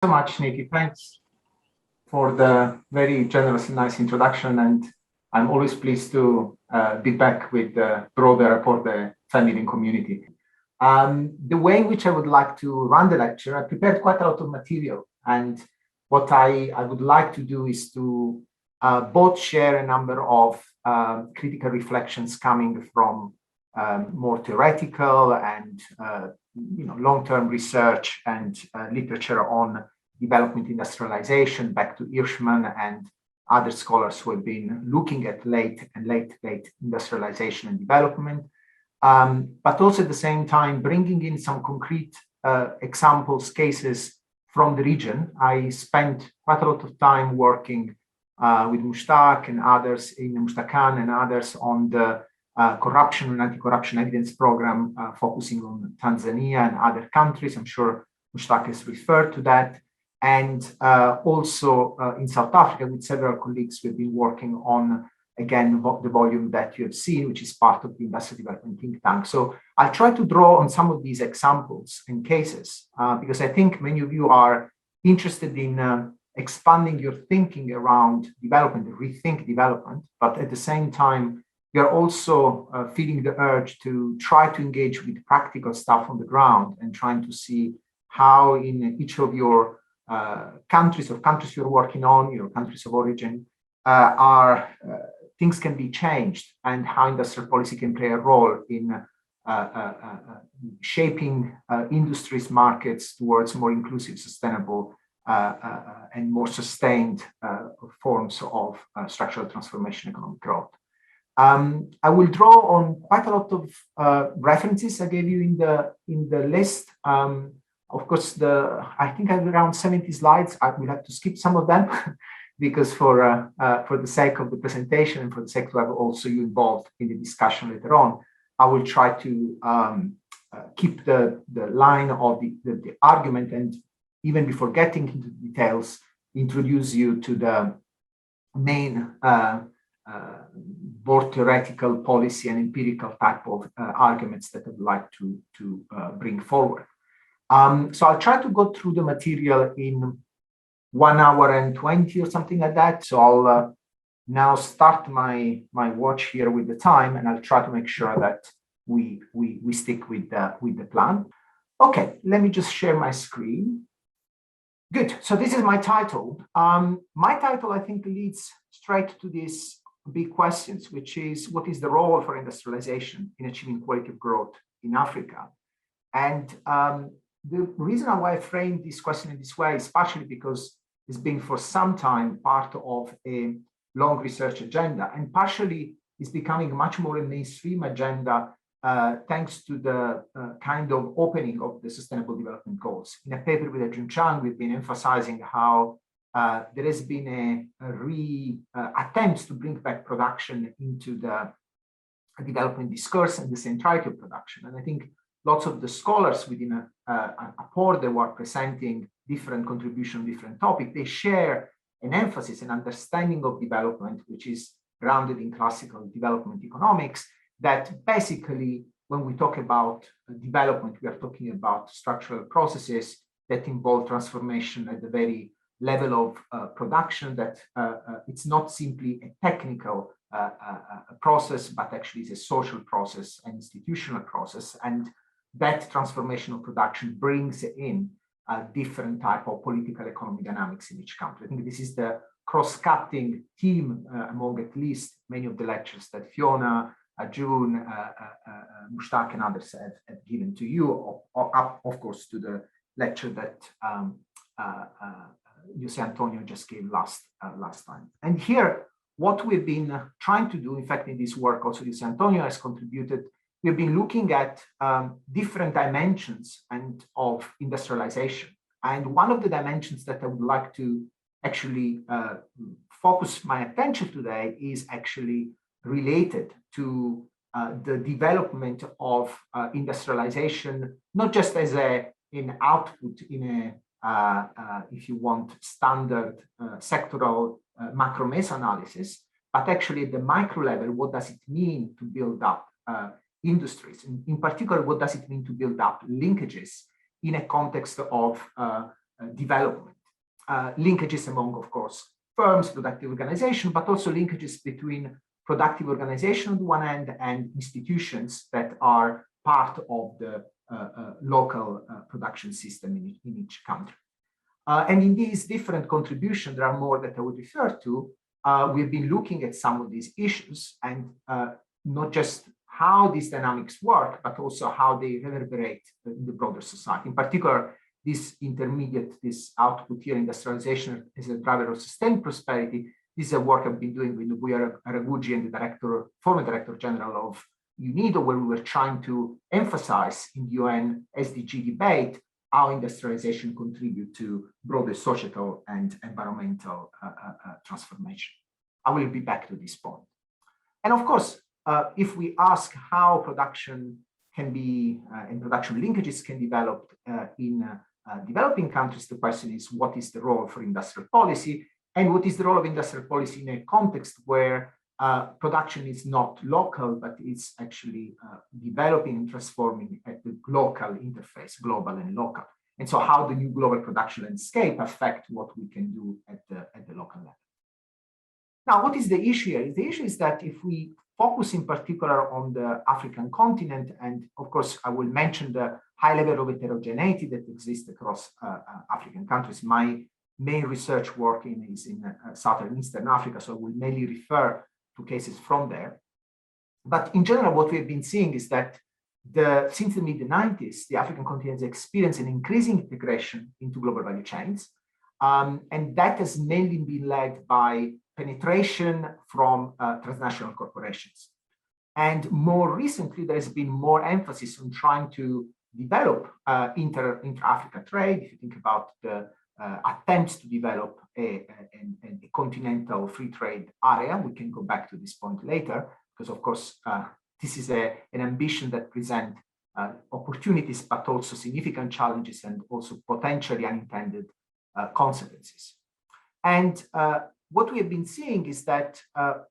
So much, Nikki. Thanks for the very generous and nice introduction. And I'm always pleased to be back with the broader APORDE family and community. The way in which I would like to run the lecture, I prepared quite a lot of material. And what I would like to do is to both share a number of critical reflections coming from more theoretical and long-term research and literature on development industrialization, back to Hirschman and other scholars who have been looking at late industrialization and development, but also at the same time bringing in some concrete examples, cases from the region. I spent quite a lot of time working with Mushtaq and others, Mushtaq Khan and others on the corruption and anti-corruption evidence program, focusing on Tanzania and other countries. I'm sure Mushtaq has referred to that. And also in South Africa with several colleagues, we've been working on, again, the volume that you have seen, which is part of the Industrial Development Think Tank. So I'll try to draw on some of these examples and cases, because I think many of you are interested in expanding your thinking around development, rethink development, but at the same time, we are also feeling the urge to try to engage with practical stuff on the ground and trying to see how in each of your countries you're working on, your countries of origin, things can be changed and how industrial policy can play a role in shaping industries' markets towards more inclusive, sustainable, and more sustained forms of structural transformation, economic growth. I will draw on quite a lot of references I gave you in the list. Of course, I think I have around 70 slides. I will have to skip some of them because for the sake of the presentation and for the sake to have also you involved in the discussion later on, I will try to keep the line of the argument, and even before getting into the details, introduce you to the main both theoretical, policy, and empirical type of arguments that I would like to bring forward. So I'll try to go through the material in 1 hour and 20 or something like that. So I'll now start my watch here with the time, and I'll try to make sure that we stick with the plan. Okay, let me just share my screen. Good. So this is my title. My title, I think, leads straight to these big questions, which is, what is the role for industrialization in achieving quality of growth in Africa? And the reason why I framed this question in this way is partially because it's been for some time part of a long research agenda, and partially is becoming much more a mainstream agenda thanks to the kind of opening of the Sustainable Development Goals. In a paper with Adrian Chang, we've been emphasizing how there has been a attempt to bring back production into the development discourse and the centrality of production. And I think lots of the scholars within APORDE who are presenting different contributions, different topics, they share an emphasis and understanding of development, which is grounded in classical development economics, that basically, when we talk about development, we are talking about structural processes that involve transformation at the very level of production, that it's not simply a technical process, but actually is a social process, an institutional process. And that transformation of production brings in a different type of political economic dynamics in each country. I think this is the cross-cutting theme among at least many of the lectures that Fiona, June, Mushtaq, and others have given to you, or up, of course, to the lecture that Jose Antonio just gave last time. And here, what we've been trying to do, in fact, in this work, also Jose Antonio has contributed. We've been looking at different dimensions of industrialization. And one of the dimensions that I would like to actually focus my attention today is actually related to the development of industrialization, not just as an output in a, if you want, standard sectoral macro-meso analysis, but actually at the micro level, what does it mean to build up industries? In particular, what does it mean to build up linkages in a context of development? linkages among, of course, firms, productive organization, but also linkages between productive organization on the one hand and institutions that are part of the local production system in each country. And in these different contributions, there are more that I would refer to. We've been looking at some of these issues and not just how these dynamics work, but also how they reverberate in the broader society. In particular, this output here, industrialization as a driver of sustained prosperity. This is a work I've been doing with Nobuya Araguchi and the former Director General of UNIDO, where we were trying to emphasize in the UN SDG debate how industrialization contribute to broader societal and environmental transformation. I will be back to this point. And of course, if we ask how production can be and production linkages can develop in developing countries, the question is, what is the role for industrial policy? And what is the role of industrial policy in a context where production is not local, but it's actually developing and transforming at the local interface, global and local. And so how the new global production landscape affect what we can do at the local level. Now, what is the issue here? The issue is that if we focus in particular on the African continent, and of course, I will mention the high level of heterogeneity that exists across African countries. My main research work is in Southern and Eastern Africa, so I will mainly refer to cases from there. But in general, what we've been seeing is that since the mid-90s, the African continent has experienced an increasing integration into global value chains. And that has mainly been led by penetration from transnational corporations. And more recently, there has been more emphasis on trying to develop inter-Africa trade. If you think about the attempts to develop a continental free trade area, we can go back to this point later, because of course, this is an ambition that presents opportunities, but also significant challenges and also potentially unintended consequences. And what we have been seeing is that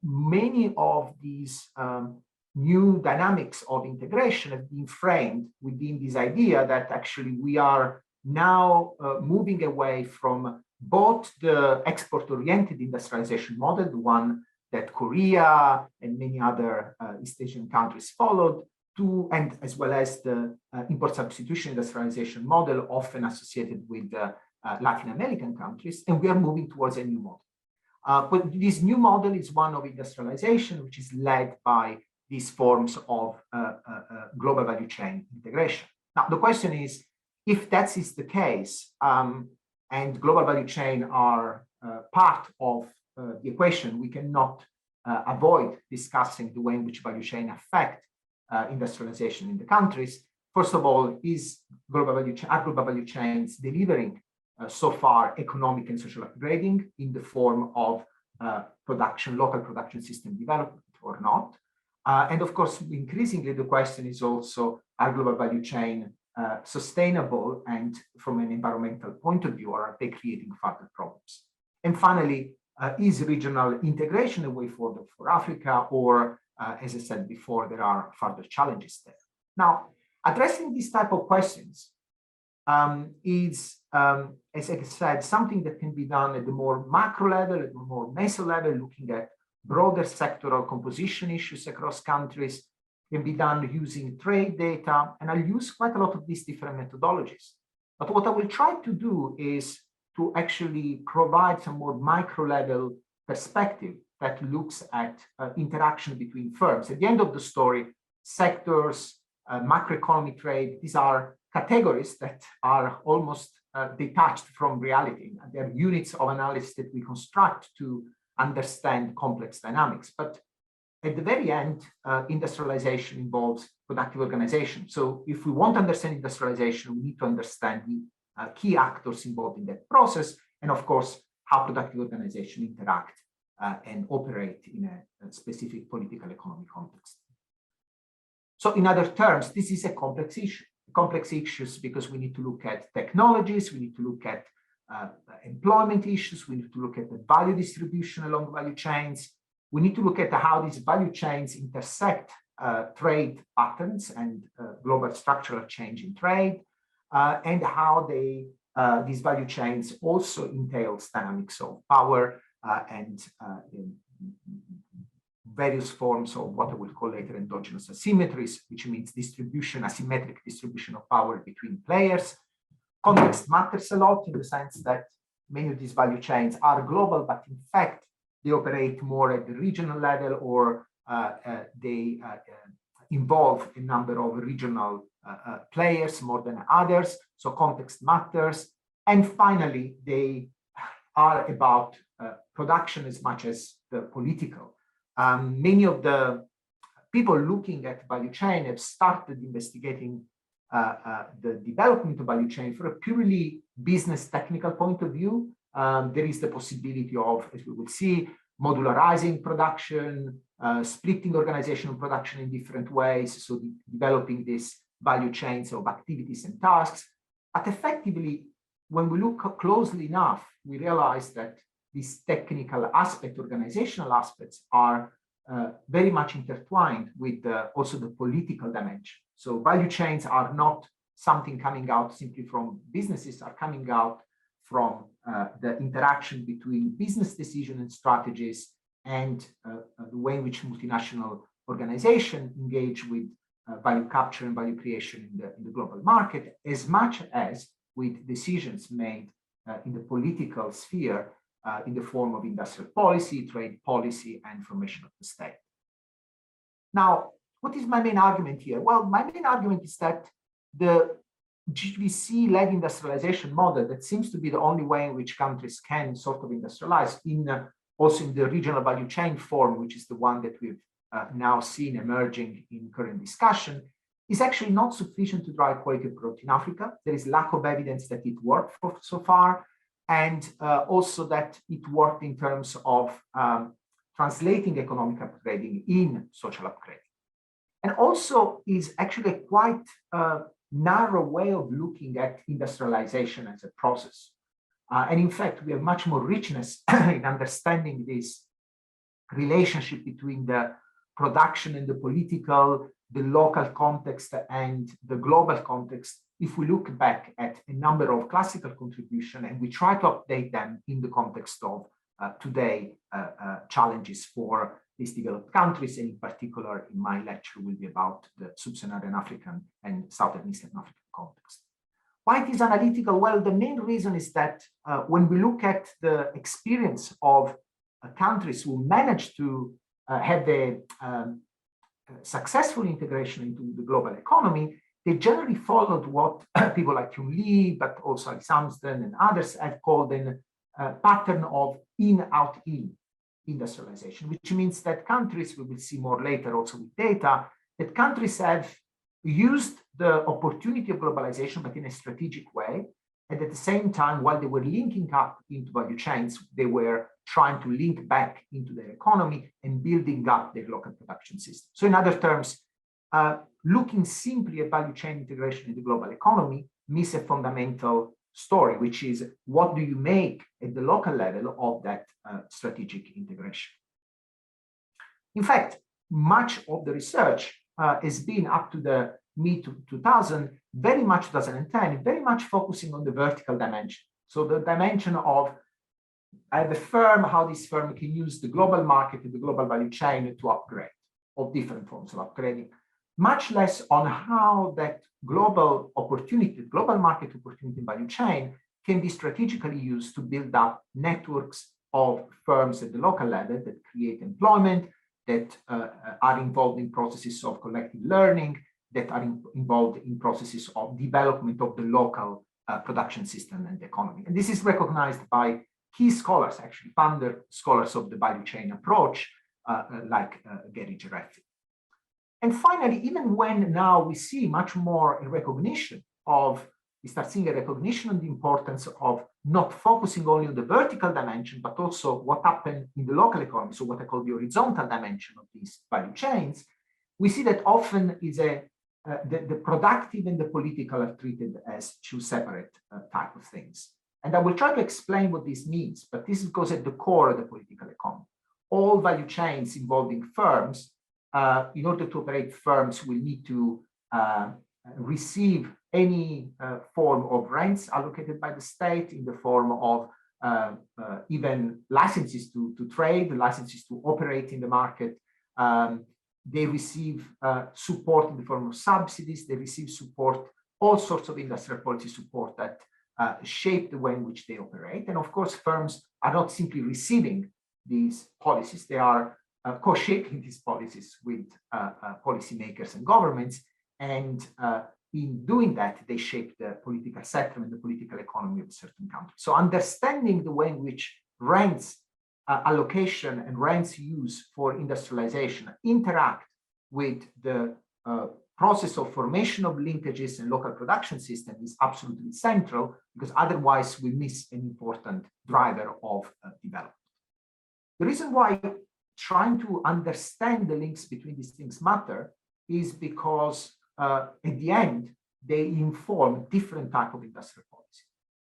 many of these new dynamics of integration have been framed within this idea that actually we are now moving away from both the export-oriented industrialization model, the one that Korea and many other East Asian countries followed, and as well as the import substitution industrialization model often associated with Latin American countries, and we are moving towards a new model. But this new model is one of industrialization, which is led by these forms of global value chain integration. Now, the question is, if that is the case, and global value chain are part of the equation, we cannot avoid discussing the way in which value chain affect industrialization in the countries. First of all, are global value chains delivering so far economic and social upgrading in the form of local production system development or not? And of course, increasingly, the question is also, are global value chain sustainable, and from an environmental point of view, or are they creating further problems? And finally, is regional integration a way forward for Africa, or as I said before, there are further challenges there? Now, addressing these type of questions is, as I said, something that can be done at the more macro level, at the more meso level, looking at broader sectoral composition issues across countries, can be done using trade data, and I'll use quite a lot of these different methodologies. But what I will try to do is to actually provide some more micro level perspective that looks at interaction between firms. At the end of the story, sectors, macroeconomy, trade, these are categories that are almost detached from reality. They're units of analysis that we construct to understand complex dynamics. But at the very end, industrialization involves productive organization. So if we want to understand industrialization, we need to understand the key actors involved in that process, and of course, how productive organization interact and operate in a specific political economic context. So in other terms, this is a complex issue. Complex issues because we need to look at technologies, we need to look at employment issues, we need to look at the value distribution along value chains. We need to look at how these value chains intersect trade patterns and global structural change in trade, and how they these value chains also entails dynamics of power and various forms of what I will call later endogenous asymmetries, which means asymmetric distribution of power between players. Context matters a lot in the sense that many of these value chains are global, but in fact, they operate more at the regional level, or they involve a number of regional players more than others. So context matters. And finally, they are about production as much as the political. Many of the people looking at value chain have started investigating the development of value chain from a purely business technical point of view. There is the possibility of, as we will see, modularizing production, splitting organization of production in different ways, so developing these value chains of activities and tasks. But effectively, when we look closely enough, we realize that these technical aspects, organizational aspects, are very much intertwined with also the political dimension. So value chains are not something coming out simply from businesses, are coming out from the interaction between business decision and strategies and the way in which multinational organizations engage with value capture and value creation in the global market, as much as with decisions made in the political sphere in the form of industrial policy, trade policy, and formation of the state. Now, what is my main argument here? Well, my main argument is that the GVC-led industrialization model, that seems to be the only way in which countries can sort of industrialize, also in the regional value chain form, which is the one that we've now seen emerging in current discussion, is actually not sufficient to drive quality of growth in Africa. There is lack of evidence that it worked so far, and also that it worked in terms of translating economic upgrading in social upgrading. And also is actually a quite narrow way of looking at industrialization as a process. And in fact, we have much more richness in understanding this relationship between the production and the political, the local context and the global context, if we look back at a number of classical contributions and we try to update them in the context of today challenges for these developed countries, and in particular in my lecture will be about the sub-Saharan African and Southern Eastern African context. Why it is analytical? Well, the main reason is that when we look at the experience of countries who managed to have a successful integration into the global economy, they generally followed what people like Hyun Lee, but also Alex Amsden and others have called a pattern of in-out-in industrialization, which means that countries, we will see more later also with data, that countries have used the opportunity of globalization, but in a strategic way. And at the same time, while they were linking up into value chains, they were trying to link back into their economy and building up their local production system. So in other terms, looking simply at value chain integration in the global economy misses a fundamental story, which is what do you make at the local level of that strategic integration? In fact, much of the research has been up to the mid-2000, very much 2010, very much focusing on the vertical dimension. So the dimension of I have a firm, how this firm can use the global market and the global value chain to upgrade, of different forms of upgrading, much less on how that global opportunity, global market opportunity value chain can be strategically used to build up networks of firms at the local level that create employment, that are involved in processes of collective learning, that are involved in processes of development of the local production system and economy. And this is recognized by key scholars, actually, founder scholars of the value chain approach, like Gary Gereffi. And finally, even when now we see much more a recognition of, we start seeing a recognition of the importance of not focusing only on the vertical dimension, but also what happened in the local economy, so what I call the horizontal dimension of these value chains, we see that often is the productive and the political are treated as two separate type of things. And I will try to explain what this means, but this goes at the core of the political economy. All value chains involving firms, in order to operate firms, will need to receive any form of rents allocated by the state in the form of even licenses to trade, licenses to operate in the market. They receive support in the form of subsidies. They receive support, all sorts of industrial policy support that shape the way in which they operate. And of course, firms are not simply receiving these policies. They are co-shaping these policies with policymakers and governments. And in doing that, they shape the political settlement, the political economy of a certain country. So understanding the way in which rents allocation and rents use for industrialization interact with the process of formation of linkages and local production system is absolutely central, because otherwise we miss an important driver of development. The reason why trying to understand the links between these things matter is because at the end, they inform different type of industrial policy.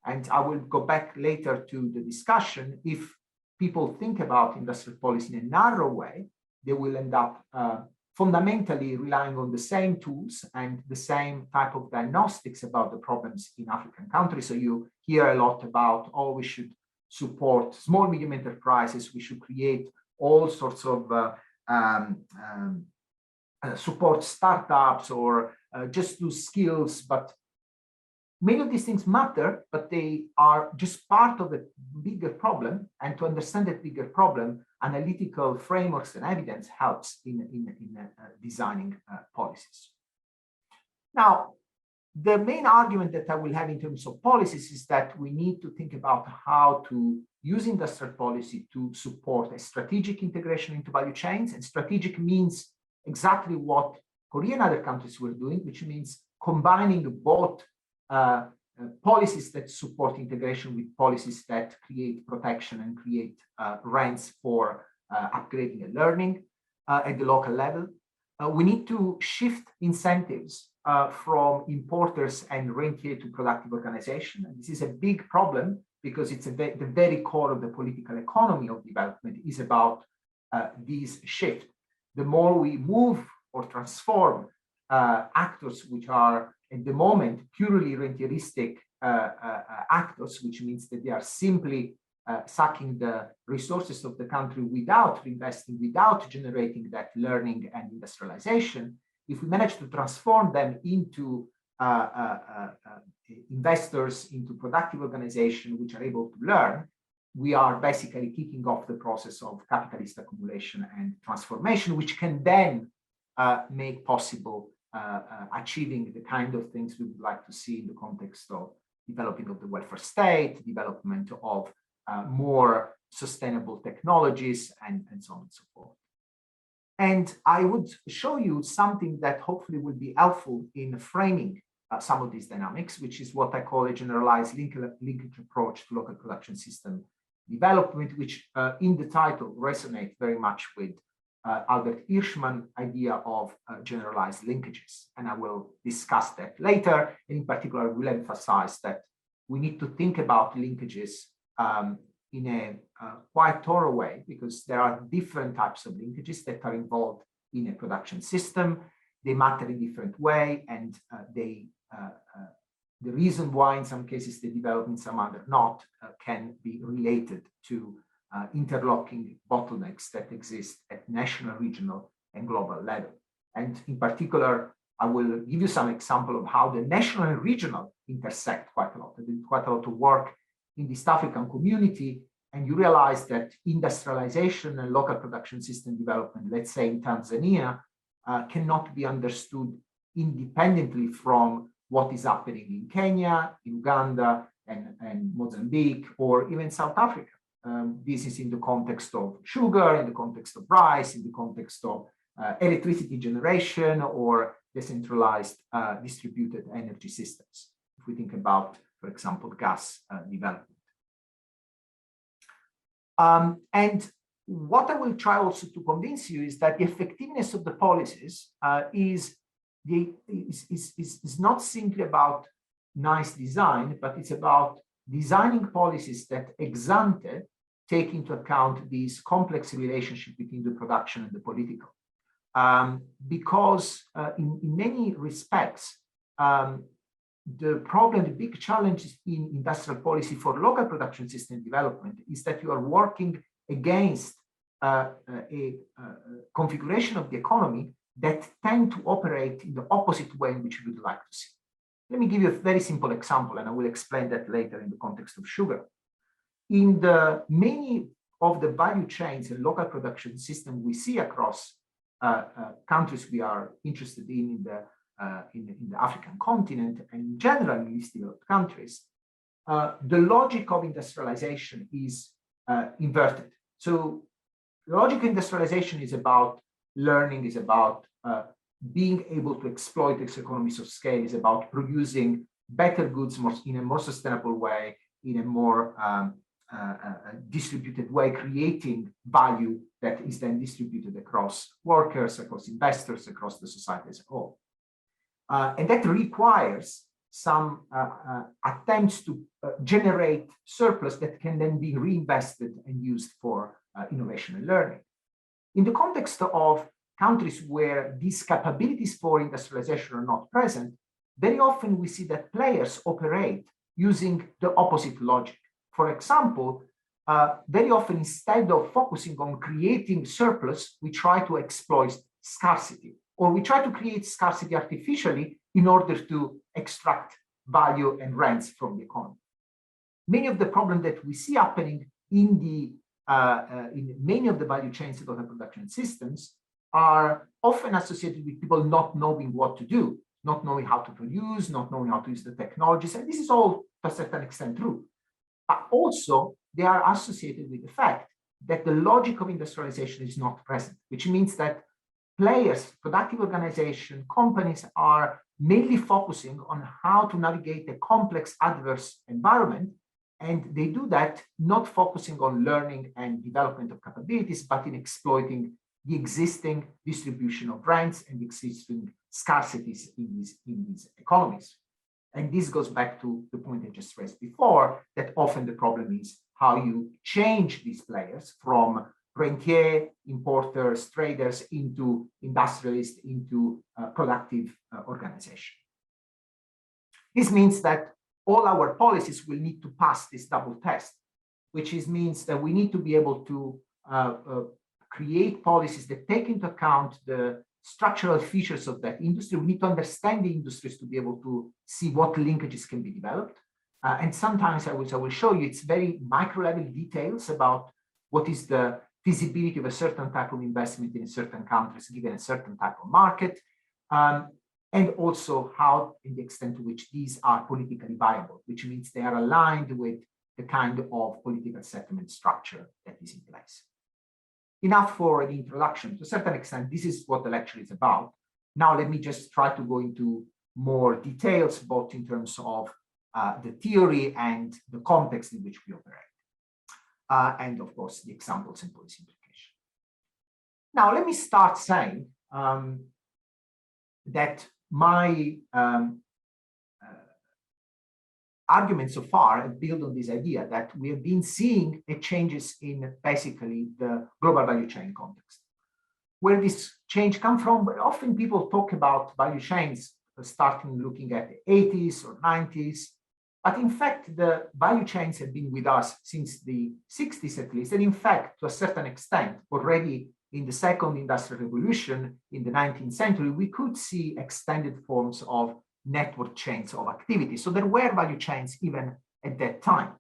And I will go back later to the discussion. If people think about industrial policy in a narrow way, they will end up fundamentally relying on the same tools and the same type of diagnostics about the problems in African countries. So you hear a lot about, oh, we should support small, medium enterprises, we should create all sorts of support startups or just do skills. But many of these things matter, but they are just part of a bigger problem. And to understand that bigger problem, analytical frameworks and evidence helps in designing policies. Now, the main argument that I will have in terms of policies is that we need to think about how to use industrial policy to support a strategic integration into value chains. And strategic means exactly what Korea and other countries were doing, which means combining both policies that support integration with policies that create protection and create rents for upgrading and learning at the local level. We need to shift incentives from importers and rentier to productive organization. And this is a big problem because it's the very core of the political economy of development is about this shift. The more we move or transform actors which are at the moment purely rentieristic actors, which means that they are simply sucking the resources of the country without investing, without generating that learning and industrialization. If we manage to transform them into investors, into productive organizations which are able to learn, we are basically kicking off the process of capitalist accumulation and transformation, which can then make possible achieving the kind of things we would like to see in the context of developing of the welfare state, development of more sustainable technologies, and so on and so forth. And I would show you something that hopefully will be helpful in framing some of these dynamics, which is what I call a generalized linkage approach to local production system development, which in the title resonates very much with Albert Hirschman's idea of generalized linkages. And I will discuss that later. And in particular, I will emphasize that we need to think about linkages in a quite thorough way, because there are different types of linkages that are involved in a production system. They matter in different way, and the reason why in some cases they develop, in some other not, can be related to interlocking bottlenecks that exist at national, regional, and global level. And in particular, I will give you some example of how the national and regional intersect quite a lot. I did quite a lot of work in the East African community, and you realize that industrialization and local production system development, let's say in Tanzania, cannot be understood independently from what is happening in Kenya, Uganda, and Mozambique, or even South Africa. This is in the context of sugar, in the context of rice, in the context of electricity generation, or decentralized distributed energy systems. If we think about, for example, gas development. And what I will try also to convince you is that the effectiveness of the policies is not simply about nice design, but it's about designing policies that ex ante take into account these complex relationship between the production and the political. Because in many respects, the problem, the big challenge in industrial policy for local production system development is that you are working against a configuration of the economy that tend to operate in the opposite way in which we would like to see. Let me give you a very simple example, and I will explain that later in the context of sugar. In the many of the value chains and local production system we see across countries we are interested in the African continent and in general in East developed countries, the logic of industrialization is inverted. So the logic of industrialization is about learning, is about being able to exploit its economies of scale, is about producing better goods in a more sustainable way, in a more distributed way, creating value that is then distributed across workers, across investors, across the society as a whole. And that requires some attempts to generate surplus that can then be reinvested and used for innovation and learning. In the context of countries where these capabilities for industrialization are not present, very often we see that players operate using the opposite logic. For example, very often instead of focusing on creating surplus, we try to exploit scarcity, or we try to create scarcity artificially in order to extract value and rents from the economy. Many of the problems that we see happening in many of the value chains of the production systems are often associated with people not knowing what to do, not knowing how to produce, not knowing how to use the technologies. And this is all to a certain extent true. But also, they are associated with the fact that the logic of industrialization is not present, which means that players, productive organizations, companies are mainly focusing on how to navigate a complex adverse environment. And they do that not focusing on learning and development of capabilities, but in exploiting the existing distribution of rents and existing scarcities in these economies. And this goes back to the point I just raised before, that often the problem is how you change these players from rentier, importers, traders into industrialists, into productive organization. This means that all our policies will need to pass this double test, which means that we need to be able to create policies that take into account the structural features of that industry. We need to understand the industries to be able to see what linkages can be developed. And sometimes I will show you, it's very micro level details about what is the feasibility of a certain type of investment in certain countries, given a certain type of market, and also how, in the extent to which these are politically viable, which means they are aligned with the kind of political settlement structure that is in place. Enough for the introduction. To a certain extent, this is what the lecture is about. Now, let me just try to go into more details, both in terms of the theory and the context in which we operate. And of course, the examples and policy implication. Now, let me start saying that my argument so far have built on this idea that we have been seeing changes in basically the global value chain context. Where this change comes from, often people talk about value chains starting looking at the 80s or 90s, but in fact, the value chains have been with us since the 60s at least, and in fact, to a certain extent, already in the second industrial revolution in the 19th century, we could see extended forms of network chains of activity. So there were value chains even at that time.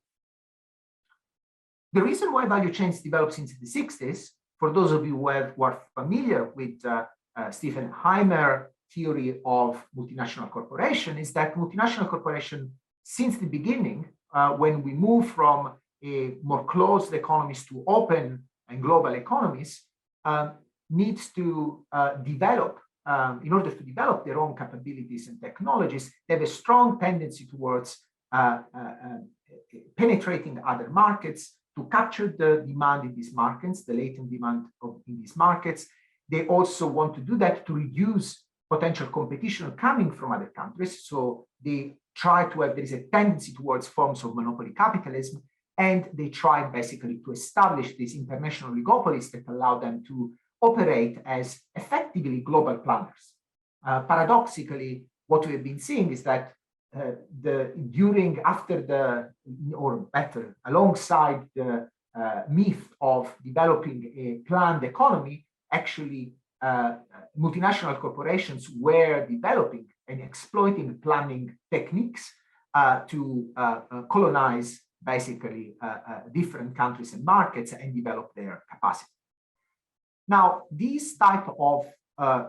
The reason why value chains developed since the 60s, for those of you who are familiar with Stephen Heimer's theory of multinational corporation, is that multinational corporation, since the beginning, when we move from a more closed economies to open and global economies, needs to develop. In order to develop their own capabilities and technologies, they have a strong tendency towards penetrating other markets to capture the demand in these markets, the latent demand in these markets. They also want to do that to reduce potential competition coming from other countries. So they try to have, there is a tendency towards forms of monopoly capitalism, and they try basically to establish these international oligopolies that allow them to operate as effectively global planners. Paradoxically, what we have been seeing is that alongside the myth of developing a planned economy, actually multinational corporations were developing and exploiting planning techniques to colonize basically different countries and markets and develop their capacity. Now, this type of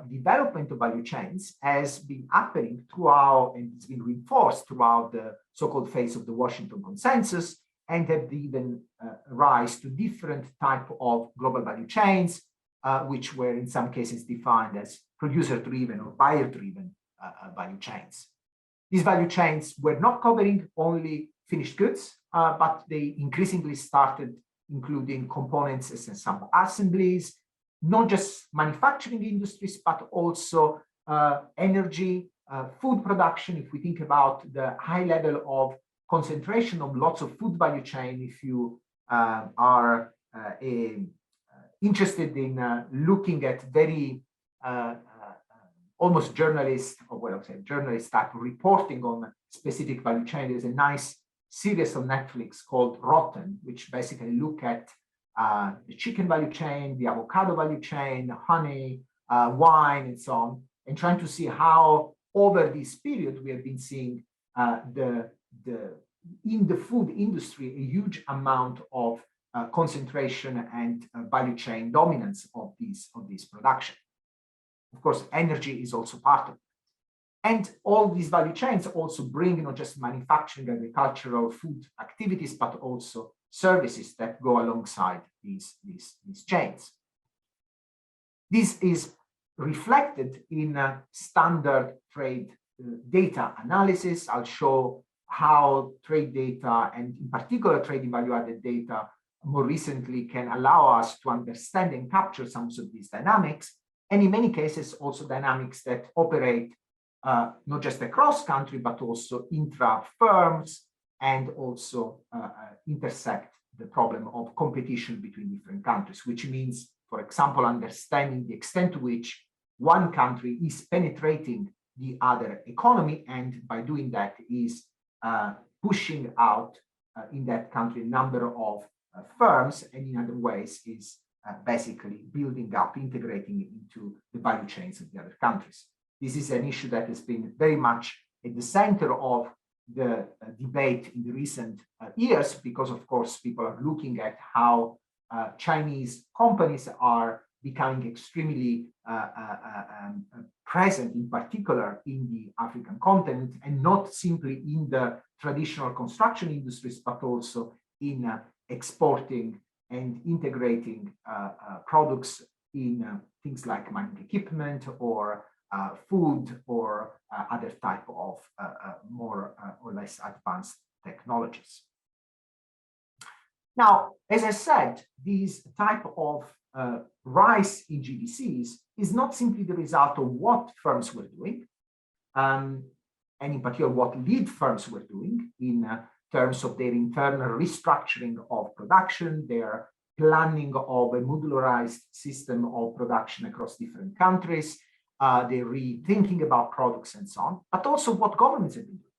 development of value chains has been happening throughout, and it's been reinforced throughout the so-called phase of the Washington Consensus, and have given rise to different type of global value chains, which were in some cases defined as producer-driven or buyer-driven value chains. These value chains were not covering only finished goods, but they increasingly started including components and some assemblies, not just manufacturing industries, but also energy, food production. If we think about the high level of concentration of lots of food value chain, if you are interested in looking at very almost journalist, or what I would say, journalist type of reporting on specific value chain, there's a nice series on Netflix called Rotten, which basically look at the chicken value chain, the avocado value chain, honey, wine, and so on, and trying to see how over this period we have been seeing in the food industry a huge amount of concentration and value chain dominance of this production. Of course, energy is also part of it. And all these value chains also bring not just manufacturing, agricultural, food activities, but also services that go alongside these chains. This is reflected in standard trade data analysis. I'll show how trade data, and in particular trade in value-added data, more recently can allow us to understand and capture some of these dynamics, and in many cases also dynamics that operate not just across country, but also intra-firms, and also intersect the problem of competition between different countries, which means, for example, understanding the extent to which one country is penetrating the other economy, and by doing that is pushing out in that country a number of firms, and in other ways is basically building up, integrating it into the value chains of the other countries. This is an issue that has been very much at the center of the debate in the recent years, because of course people are looking at how Chinese companies are becoming extremely present, in particular in the African continent, and not simply in the traditional construction industries, but also in exporting and integrating products in things like mining equipment or food or other type of more or less advanced technologies. Now, as I said, this type of rise in GVCs is not simply the result of what firms were doing, and in particular what lead firms were doing in terms of their internal restructuring of production, their planning of a modularized system of production across different countries, their rethinking about products and so on, but also what governments have been doing.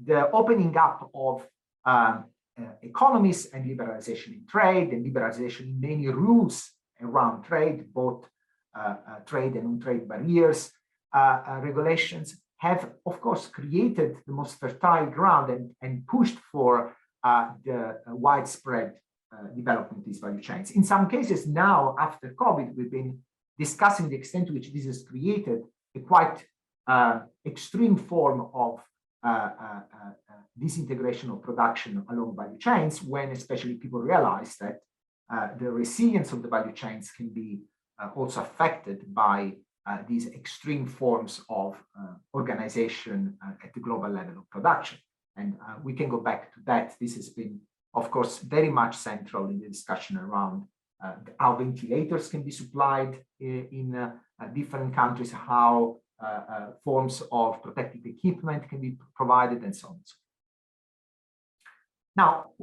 The opening up of economies and liberalization in trade and liberalization in many rules around trade, both trade and non-trade barriers, regulations have, of course, created the most fertile ground and pushed for the widespread development of these value chains. In some cases now, after COVID, we've been discussing the extent to which this has created a quite extreme form of disintegration of production along value chains, when especially people realize that the resilience of the value chains can be also affected by these extreme forms of organization at the global level of production. And we can go back to that. This has been, of course, very much central in the discussion around how ventilators can be supplied in different countries, how forms of protective equipment can be provided, and so on.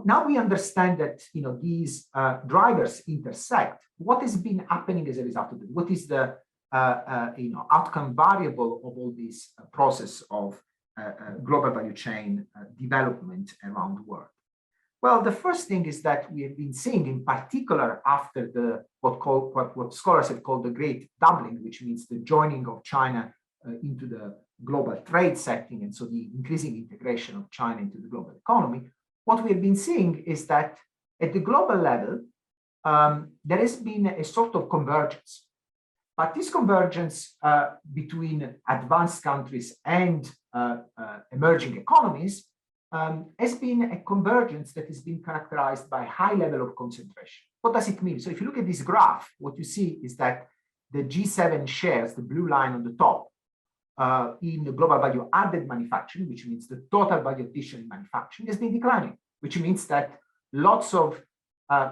Now we understand that these drivers intersect. What has been happening as a result of it? What is the outcome variable of all this process of global value chain development around the world? Well, the first thing is that we have been seeing, in particular after the what scholars have called the Great Doubling, which means the joining of China into the global trade setting, and so the increasing integration of China into the global economy. What we have been seeing is that at the global level, there has been a sort of convergence. But this convergence between advanced countries and emerging economies has been a convergence that has been characterized by a high level of concentration. What does it mean? So if you look at this graph, what you see is that the G7 shares, the blue line on the top, in the global value added manufacturing, which means the total value addition in manufacturing, has been declining, which means that lots of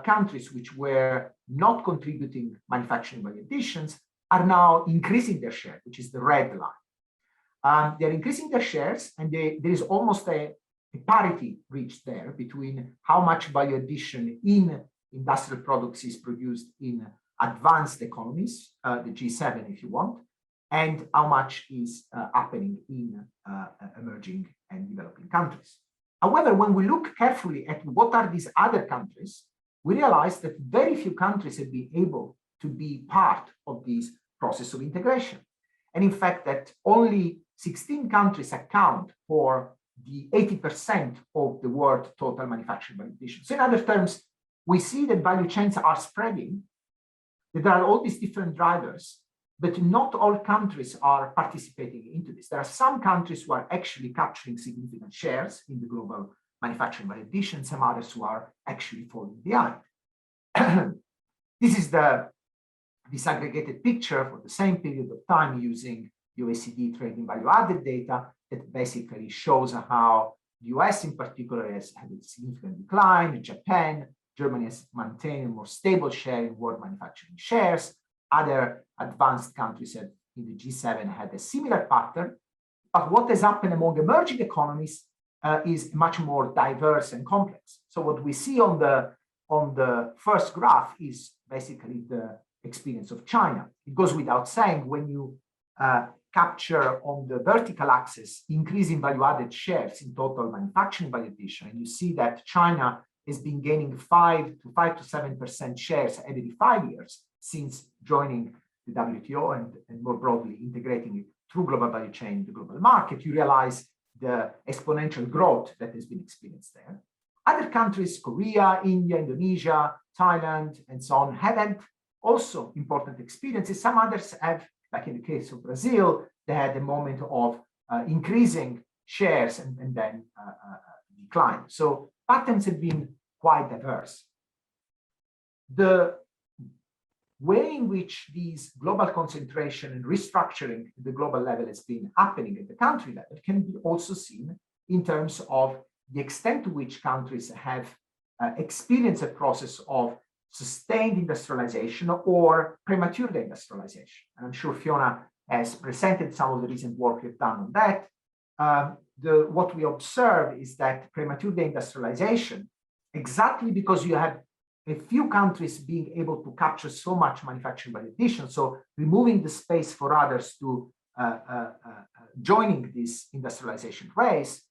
countries which were not contributing manufacturing value additions are now increasing their share, which is the red line. They're increasing their shares, and there is almost a parity reached there between how much value addition in industrial products is produced in advanced economies, the G7 if you want, and how much is happening in emerging and developing countries. However, when we look carefully at what are these other countries, we realize that very few countries have been able to be part of this process of integration. And in fact, that only 16 countries account for the 80% of the world total manufacturing value addition. So in other terms, we see that value chains are spreading, that there are all these different drivers, but not all countries are participating into this. There are some countries who are actually capturing significant shares in the global manufacturing value addition, some others who are actually falling behind. This is the disaggregated picture for the same period of time using OECD trading value added data that basically shows how the US in particular has had a significant decline, Japan, Germany has maintained a more stable share in world manufacturing shares. Other advanced countries in the G7 had a similar pattern. But what has happened among emerging economies is much more diverse and complex. So what we see on the first graph is basically the experience of China. It goes without saying, when you capture on the vertical axis increasing value added shares in total manufacturing value addition, and you see that China has been gaining 5 to 7% shares every 5 years since joining the WTO and more broadly integrating it through global value chain, the global market, you realize the exponential growth that has been experienced there. Other countries, Korea, India, Indonesia, Thailand, and so on, have had also important experiences. Some others have, like in the case of Brazil, they had a moment of increasing shares and then decline. So patterns have been quite diverse. The way in which these global concentration and restructuring at the global level has been happening at the country level can be also seen in terms of the extent to which countries have experienced a process of sustained industrialization or premature deindustrialization. And I'm sure Fiona has presented some of the recent work we've done on that. What we observe is that premature deindustrialization, exactly because you have a few countries being able to capture so much manufacturing value addition, so removing the space for others to joining this industrialization race,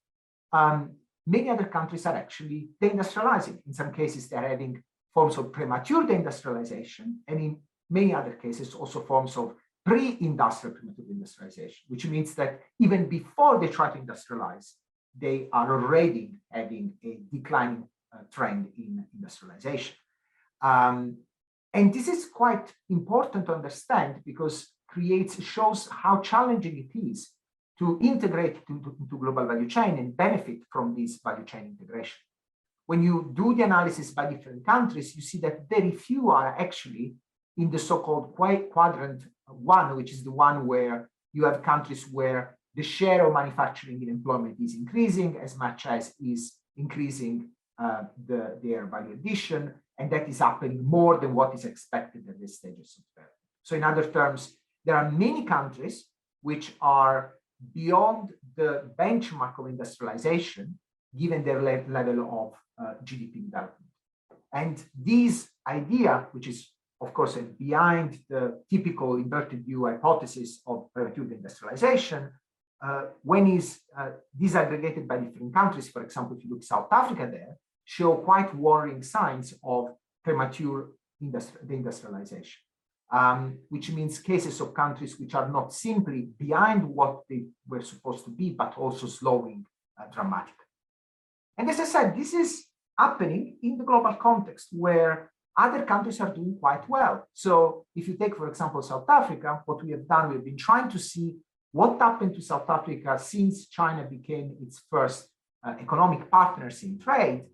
many other countries are actually deindustrializing. In some cases, they're having forms of premature deindustrialization, and in many other cases, also forms of pre-industrial premature deindustrialization, which means that even before they try to industrialize, they are already having a declining trend in industrialization. And this is quite important to understand because shows how challenging it is to integrate into global value chain and benefit from this value chain integration. When you do the analysis by different countries, you see that very few are actually in the so-called quadrant one, which is the one where you have countries where the share of manufacturing in employment is increasing as much as is increasing their value addition, and that is happening more than what is expected at this stage of development. So in other terms, there are many countries which are beyond the benchmark of industrialization, given their level of GDP development. And this idea, which is of course behind the typical inverted view hypothesis of premature industrialization, when is disaggregated by different countries, for example, if you look South Africa there, show quite worrying signs of premature deindustrialization, which means cases of countries which are not simply behind what they were supposed to be, but also slowing dramatically. And as I said, this is happening in the global context where other countries are doing quite well. So if you take, for example, South Africa, what we have done, we've been trying to see what happened to South Africa since China became its first economic partners in trade.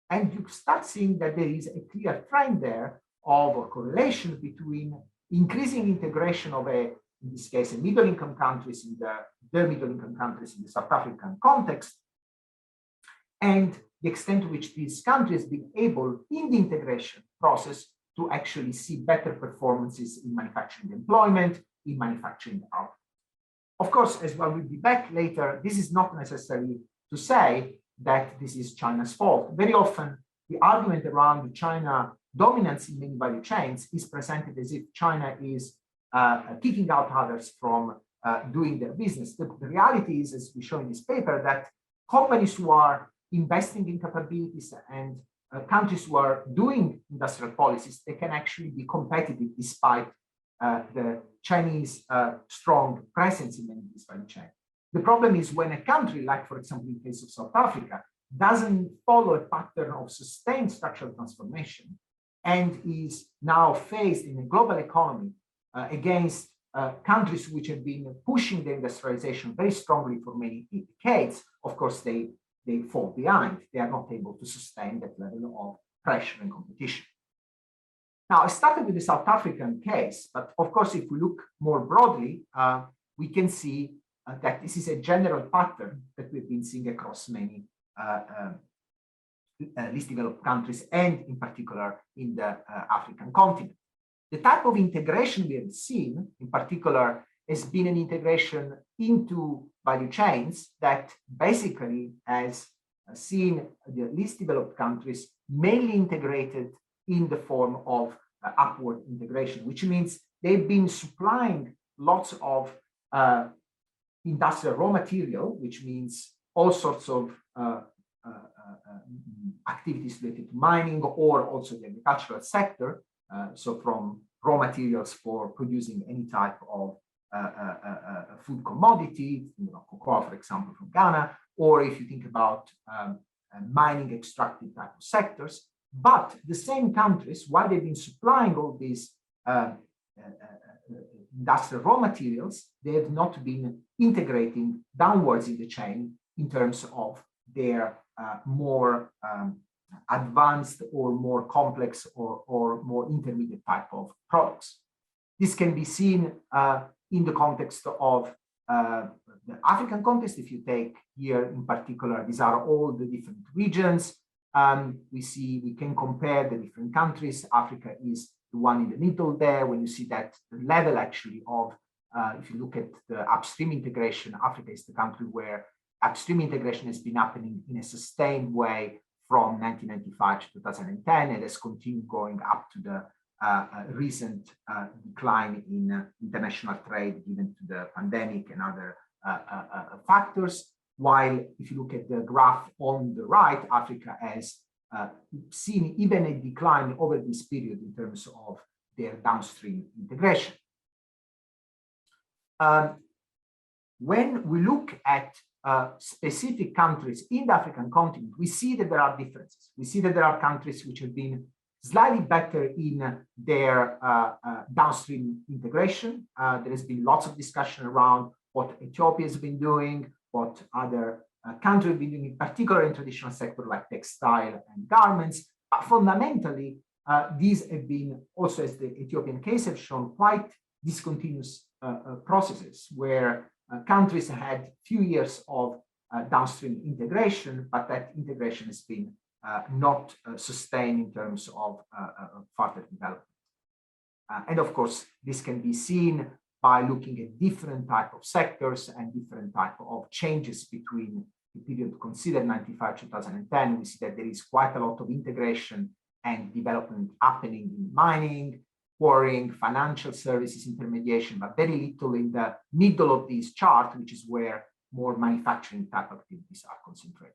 And you start seeing that there is a clear trend there of a correlation between increasing integration of in this case, middle-income countries in the middle-income countries in the South African context, and the extent to which these countries have been able in the integration process to actually see better performances in manufacturing employment, in manufacturing output. Of course, as well, we'll be back later, this is not necessarily to say that this is China's fault. Very often, the argument around China dominance in many value chains is presented as if China is kicking out others from doing their business. The reality is, as we show in this paper, that companies who are investing in capabilities and countries who are doing industrial policies, they can actually be competitive despite the Chinese strong presence in many of these value chains. The problem is when a country, like for example, in the case of South Africa, doesn't follow a pattern of sustained structural transformation and is now faced in a global economy against countries which have been pushing the industrialization very strongly for many decades, of course, they fall behind. They are not able to sustain that level of pressure and competition. Now, I started with the South African case, but of course, if we look more broadly, we can see that this is a general pattern that we've been seeing across many least developed countries and in particular in the African continent. The type of integration we have seen in particular has been an integration into value chains that basically has seen the least developed countries mainly integrated in the form of upward integration, which means they've been supplying lots of industrial raw material, which means all sorts of activities related to mining or also the agricultural sector. So from raw materials for producing any type of food commodity, cocoa, for example, from Ghana, or if you think about mining extractive type of sectors. But the same countries, while they've been supplying all these industrial raw materials, they have not been integrating downwards in the chain in terms of their more advanced or more complex or more intermediate type of products. This can be seen in the context of the African context. If you take here in particular, these are all the different regions. We can compare the different countries. Africa is the one in the middle there. When you see that the level actually of, if you look at the upstream integration, Africa is the country where upstream integration has been happening in a sustained way from 1995 to 2010, and has continued going up to the recent decline in international trade given to the pandemic and other factors. While if you look at the graph on the right, Africa has seen even a decline over this period in terms of their downstream integration. When we look at specific countries in the African continent, we see that there are differences. We see that there are countries which have been slightly better in their downstream integration. There has been lots of discussion around what Ethiopia has been doing, what other countries have been doing, in particular in traditional sectors like textile and garments. But fundamentally, these have been also, as the Ethiopian case have shown, quite discontinuous processes where countries had few years of downstream integration, but that integration has been not sustained in terms of further development. And of course, this can be seen by looking at different type of sectors and different type of changes between the period considered 95 to 2010. We see that there is quite a lot of integration and development happening in mining, quarrying, financial services, intermediation, but very little in the middle of this chart, which is where more manufacturing type activities are concentrated.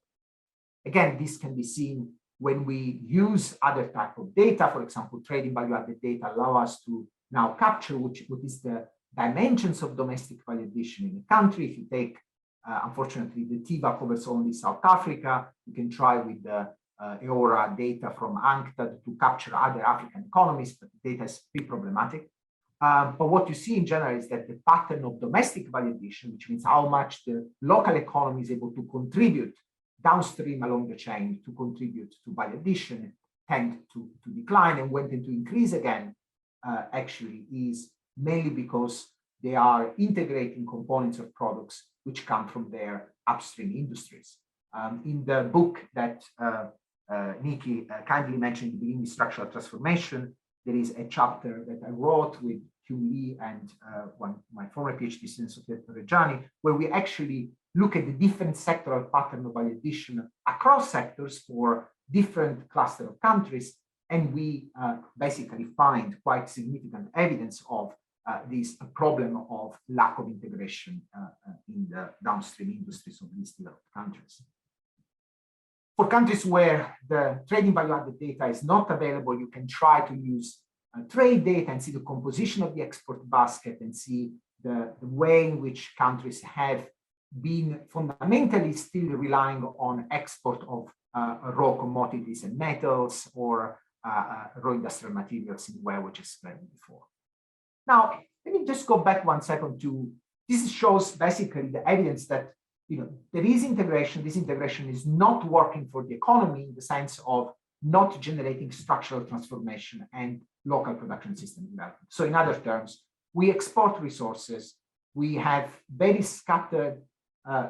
Again, this can be seen when we use other type of data. For example, trading value-added data allow us to now capture what is the dimensions of domestic value addition in a country. If you take, unfortunately, the TIVA covers only South Africa, you can try with the EORA data from UNCTAD to capture other African economies, but the data is pretty problematic. But what you see in general is that the pattern of domestic value addition, which means how much the local economy is able to contribute downstream along the chain to contribute to value addition, tend to decline, and when they to increase again, actually is mainly because they are integrating components of products which come from their upstream industries. In the book that Nikki kindly mentioned in the beginning, Structural Transformation, there is a chapter that I wrote with Hugh Lee and my former PhD student, Sofia Torreggiani, where we actually look at the different sectoral pattern of value addition across sectors for different cluster of countries, and we basically find quite significant evidence of this problem of lack of integration in the downstream industries of these developed countries. For countries where the trading value-added data is not available, you can try to use trade data and see the composition of the export basket and see the way in which countries have been fundamentally still relying on export of raw commodities and metals or raw industrial materials in the way which explained before. Now, let me just go back 1 second to, this shows basically the evidence that there is integration. This integration is not working for the economy in the sense of not generating structural transformation and local production system development. So in other terms, we export resources, we have very scattered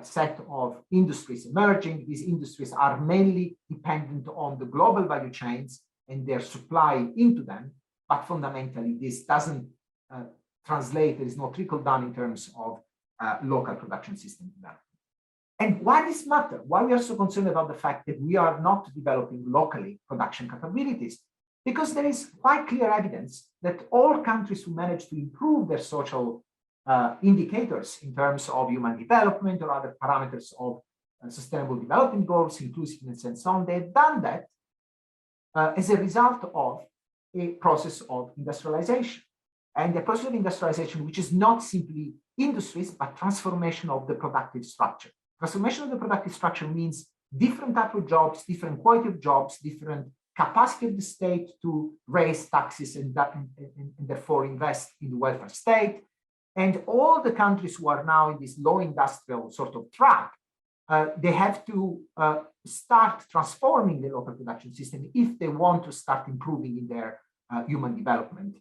set of industries emerging. These industries are mainly dependent on the global value chains and their supply into them, but fundamentally this doesn't translate, there is no trickle down in terms of local production system development. And why this matter? Why we are so concerned about the fact that we are not developing locally production capabilities? Because there is quite clear evidence that all countries who manage to improve their social indicators in terms of human development or other parameters of sustainable development goals, inclusiveness and so on, they've done that as a result of a process of industrialization. And the process of industrialization, which is not simply industries, but transformation of the productive structure. Transformation of the productive structure means different type of jobs, different quality of jobs, different capacity of the state to raise taxes and therefore invest in the welfare state. And all the countries who are now in this low industrial sort of track, they have to start transforming the local production system if they want to start improving in their human development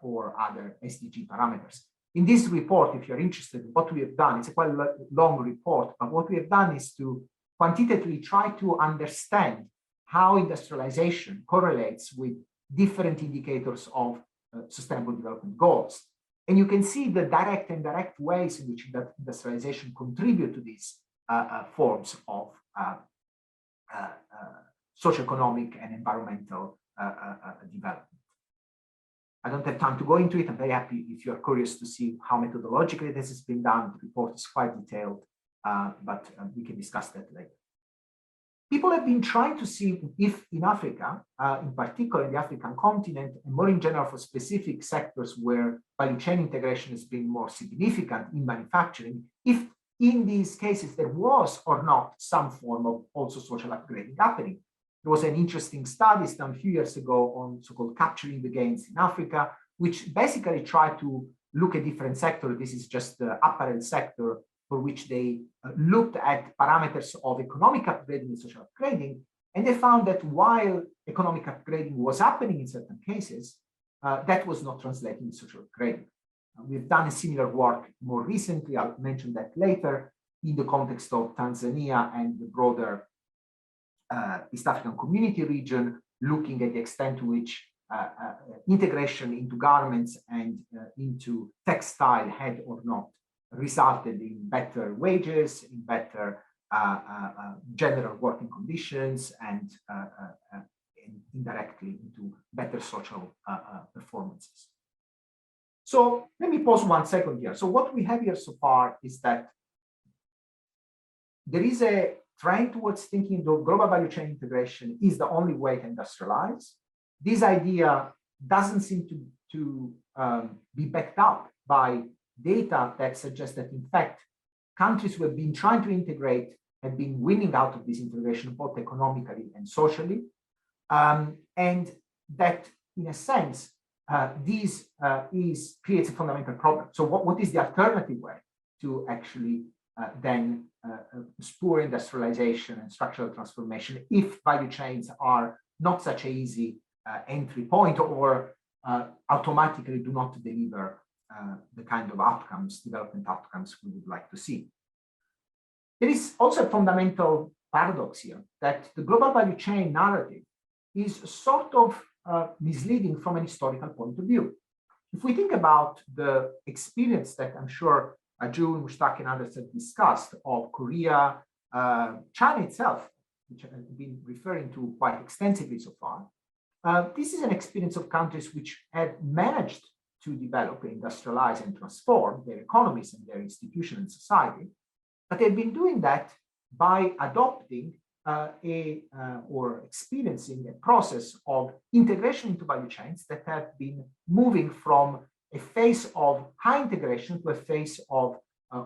or other SDG parameters. In this report, if you're interested, what we have done, it's a quite long report, but what we have done is to quantitatively try to understand how industrialization correlates with different indicators of sustainable development goals. And you can see the direct and indirect ways in which industrialization contribute to these forms of socioeconomic and environmental development. I don't have time to go into it. I'm very happy if you're curious to see how methodologically this has been done. The report is quite detailed, but we can discuss that later. People have been trying to see if in Africa, in particular in the African continent, and more in general for specific sectors where value chain integration has been more significant in manufacturing, if in these cases there was or not some form of also social upgrading happening. There was an interesting study done a few years ago on so-called capturing the gains in Africa, which basically tried to look at different sectors. This is just the apparel sector, for which they looked at parameters of economic upgrading and social upgrading. And they found that while economic upgrading was happening in certain cases, that was not translating to social upgrading. We've done a similar work more recently, I'll mention that later, in the context of Tanzania and the broader East African Community region, looking at the extent to which integration into garments and into textile had or not resulted in better wages, in better general working conditions, and indirectly into better social performances. So let me pause 1 second here. So what we have here so far is that there is a trend towards thinking the global value chain integration is the only way to industrialize. This idea doesn't seem to be backed up by data that suggests that, in fact, countries who have been trying to integrate have been winning out of this integration, both economically and socially. And that, in a sense, this creates a fundamental problem. So what is the alternative way to actually then spur industrialization and structural transformation if value chains are not such an easy entry point or automatically do not deliver the kind of outcomes, development outcomes we would like to see? There is also a fundamental paradox here that the global value chain narrative is sort of misleading from an historical point of view. If we think about the experience that I'm sure June, Mushtaq, and others have discussed of Korea, China itself, which I've been referring to quite extensively so far, this is an experience of countries which have managed to develop, industrialize, and transform their economies and their institutions and society, but they've been doing that by adopting or experiencing a process of integration into value chains that have been moving from a phase of high integration to a phase of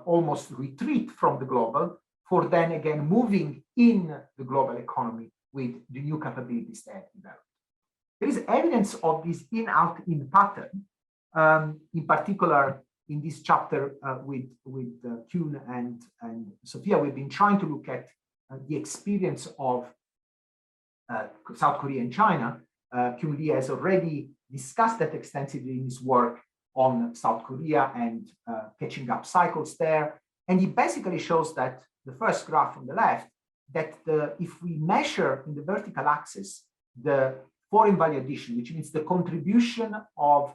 almost retreat from the global, for then again moving in the global economy with the new capabilities they have developed. There is evidence of this in-out-in pattern, in particular in this chapter with Kuhn and Sophia. We've been trying to look at the experience of South Korea and China. Kuhn Lee has already discussed that extensively in his work on South Korea and catching up cycles there. And he basically shows that the first graph on the left, that if we measure in the vertical axis the foreign value addition, which means the contribution of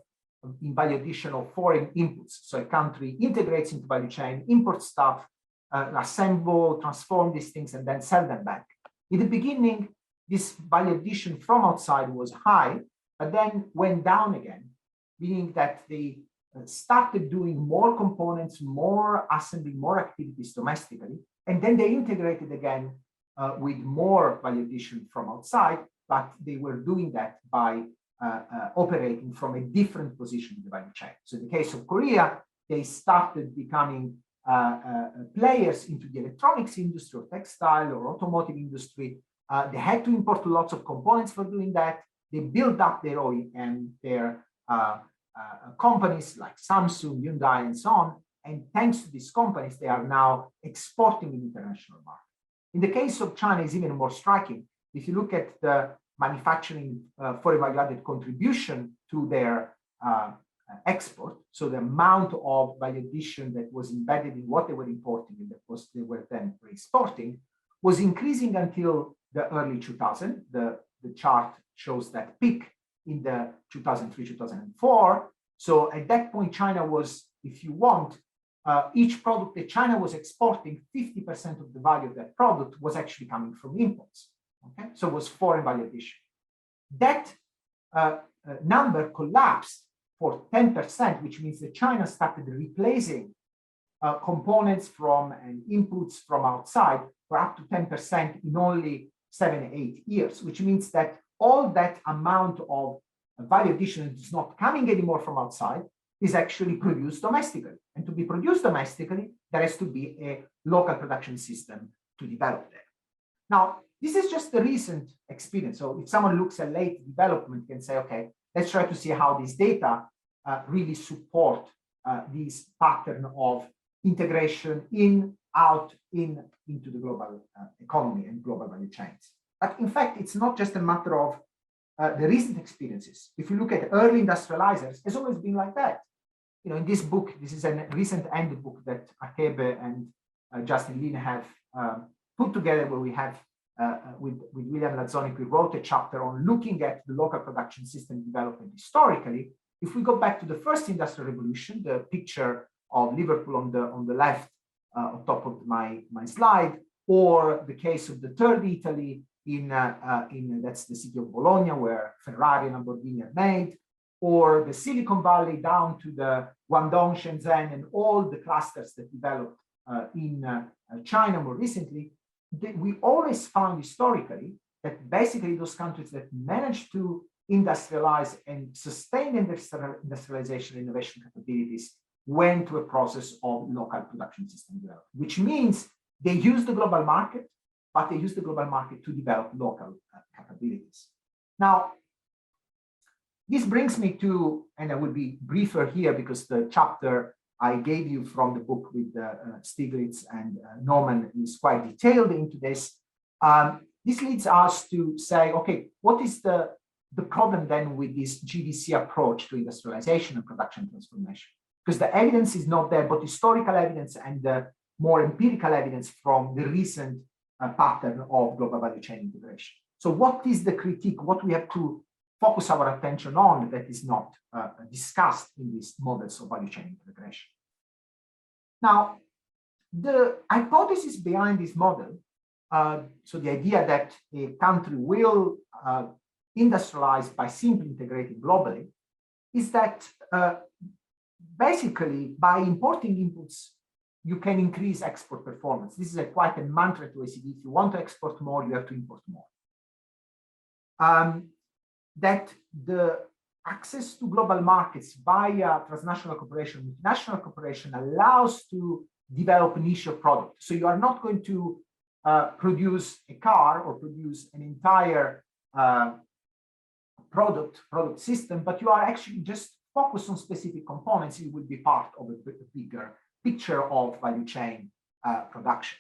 in value addition of foreign inputs. So a country integrates into value chain, imports stuff, assemble, transform these things, and then sell them back. In the beginning, this value addition from outside was high, but then went down again, meaning that they started doing more components, more assembly, more activities domestically, and then they integrated again with more value addition from outside, but they were doing that by operating from a different position in the value chain. So in the case of Korea, they started becoming players into the electronics industry or textile or automotive industry. They had to import lots of components for doing that. They built up their OEM, their companies like Samsung, Hyundai, and so on. And thanks to these companies, they are now exporting in the international market. In the case of China, it's even more striking. If you look at the manufacturing for value-added contribution to their export, so the amount of value addition that was embedded in what they were importing and that they were then exporting, was increasing until the early 2000s. The chart shows that peak in the 2003, 2004. So at that point, China was, if you want, each product that China was exporting, 50% of the value of that product was actually coming from imports. Okay, so it was foreign value addition. That number collapsed for 10%, which means that China started replacing components from and inputs from outside for up to 10% in only 7-8 years, which means that all that amount of value addition that is not coming anymore from outside is actually produced domestically. And to be produced domestically, there has to be a local production system to develop there. Now, this is just the recent experience. So if someone looks at late development, can say, okay, let's try to see how these data really support this pattern of integration in, out, into the global economy and global value chains. But in fact, it's not just a matter of the recent experiences. If you look at early industrializers, it's always been like that. You know, in this book, this is a recent ended book that Akebe and Justin Lin have put together, where we have with William Lazzoni, we wrote a chapter on looking at the local production system development historically. If we go back to the first industrial revolution, the picture of Liverpool on the left on top of my slide, or the case of the third Italy in that's the city of Bologna, where Ferrari and Lamborghini are made, or the Silicon Valley down to the Guangdong, Shenzhen, and all the clusters that developed in China more recently, we always found historically that basically those countries that managed to industrialize and sustain industrialization innovation capabilities went to a process of local production system development, which means they use the global market, but they use the global market to develop local capabilities. Now, this brings me to, and I will be briefer here because the chapter I gave you from the book with Stiglitz and Norman is quite detailed into this. This leads us to say, okay, what is the problem then with this GVC approach to industrialization and production transformation? Because the evidence is not there, but historical evidence and the more empirical evidence from the recent pattern of global value chain integration. So what is the critique? What we have to focus our attention on that is not discussed in these models of value chain integration. Now, the hypothesis behind this model, so the idea that a country will industrialize by simply integrating globally, is that basically by importing inputs, you can increase export performance. This is quite a mantra to OECD. If you want to export more, you have to import more. That the access to global markets via transnational cooperation, multinational cooperation allows to develop niche products. So you are not going to produce a car or produce an entire product system, but you are actually just focused on specific components. You will be part of a bigger picture of value chain production.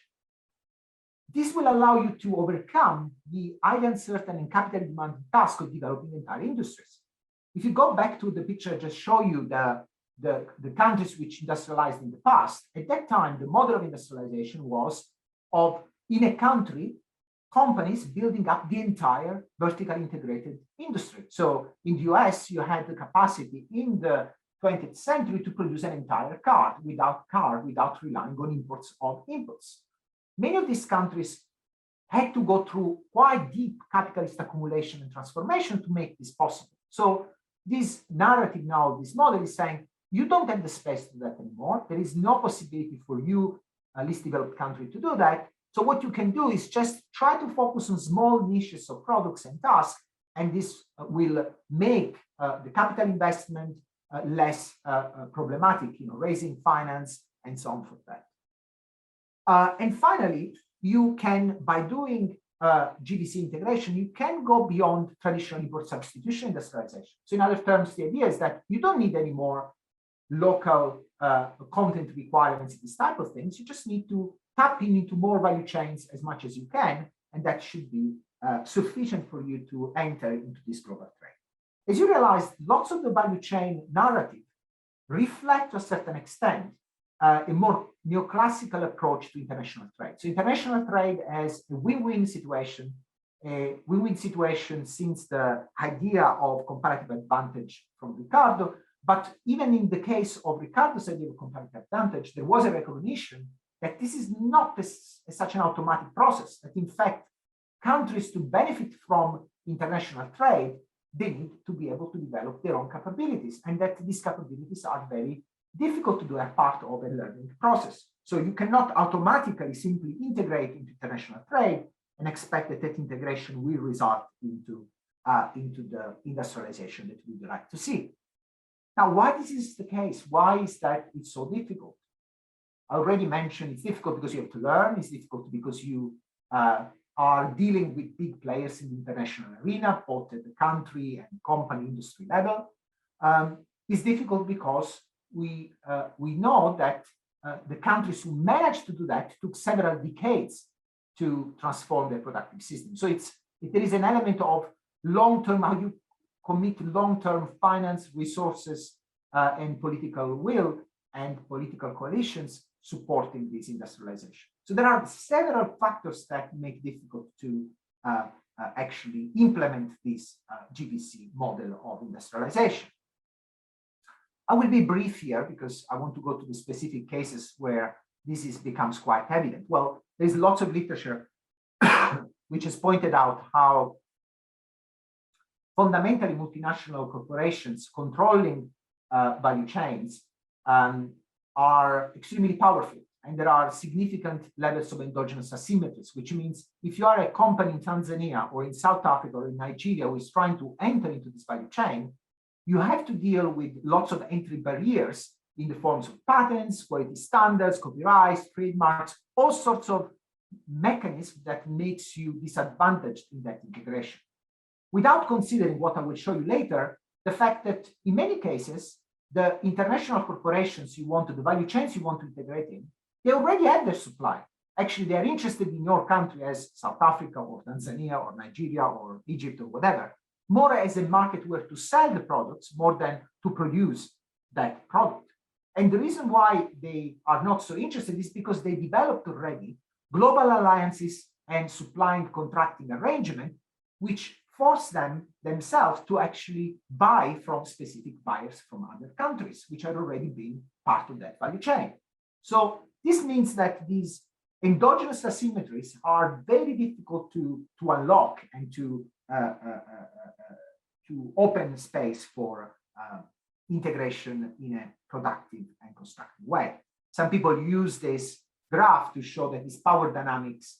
This will allow you to overcome the highly uncertain and capital demanding task of developing entire industries. If you go back to the picture I just show you, the countries which industrialized in the past, at that time, the model of industrialization was of, in a country, companies building up the entire vertically integrated industry. So in the US, you had the capacity in the 20th century to produce an entire car without relying on imports of inputs. Many of these countries had to go through quite deep capitalist accumulation and transformation to make this possible. So this narrative now, this model is saying, you don't have the space to do that anymore. There is no possibility for you, a least developed country, to do that. So what you can do is just try to focus on small niches of products and tasks, and this will make the capital investment less problematic, raising finance and so on for that. And finally, you can, by doing GVC integration, you can go beyond traditional import substitution industrialization. So in other terms, the idea is that you don't need any more local content requirements, these type of things. You just need to tap into more value chains as much as you can, and that should be sufficient for you to enter into this global trade. As you realize, lots of the value chain narrative reflect to a certain extent a more neoclassical approach to international trade. So international trade as a win-win situation since the idea of comparative advantage from Ricardo. But even in the case of Ricardo's idea of comparative advantage, there was a recognition that this is not such an automatic process, that in fact, countries to benefit from international trade, they need to be able to develop their own capabilities, and that these capabilities are very difficult to do as part of a learning process. So you cannot automatically simply integrate into international trade and expect that that integration will result into the industrialization that we would like to see. Now, why this is the case? Why is that it's so difficult? I already mentioned it's difficult because you have to learn. It's difficult because you are dealing with big players in the international arena, both at the country and company industry level. It's difficult because we know that the countries who managed to do that took several decades to transform their productive system. So there is an element of long-term, how you commit long-term finance, resources, and political will and political coalitions supporting this industrialization. So there are several factors that make it difficult to actually implement this GVC model of industrialization. I will be brief here because I want to go to the specific cases where this becomes quite evident. Well, there's lots of literature which has pointed out how fundamentally multinational corporations controlling value chains are extremely powerful. and there are significant levels of endogenous asymmetries, which means if you are a company in Tanzania or in South Africa or in Nigeria who is trying to enter into this value chain, you have to deal with lots of entry barriers in the forms of patents, quality standards, copyrights, trademarks, all sorts of mechanisms that makes you disadvantaged in that integration. Without considering what I will show you later, the fact that in many cases, the international corporations you want to, the value chains you want to integrate in, they already have their supply. Actually, they're interested in your country as South Africa or Tanzania or Nigeria or Egypt or whatever, more as a market where to sell the products more than to produce that product. And the reason why they are not so interested is because they developed already global alliances and supply and contracting arrangement, which force them themselves to actually buy from specific buyers from other countries, which are already being part of that value chain. So this means that these endogenous asymmetries are very difficult to unlock and to open space for integration in a productive and constructive way. Some people use this graph to show that this power dynamics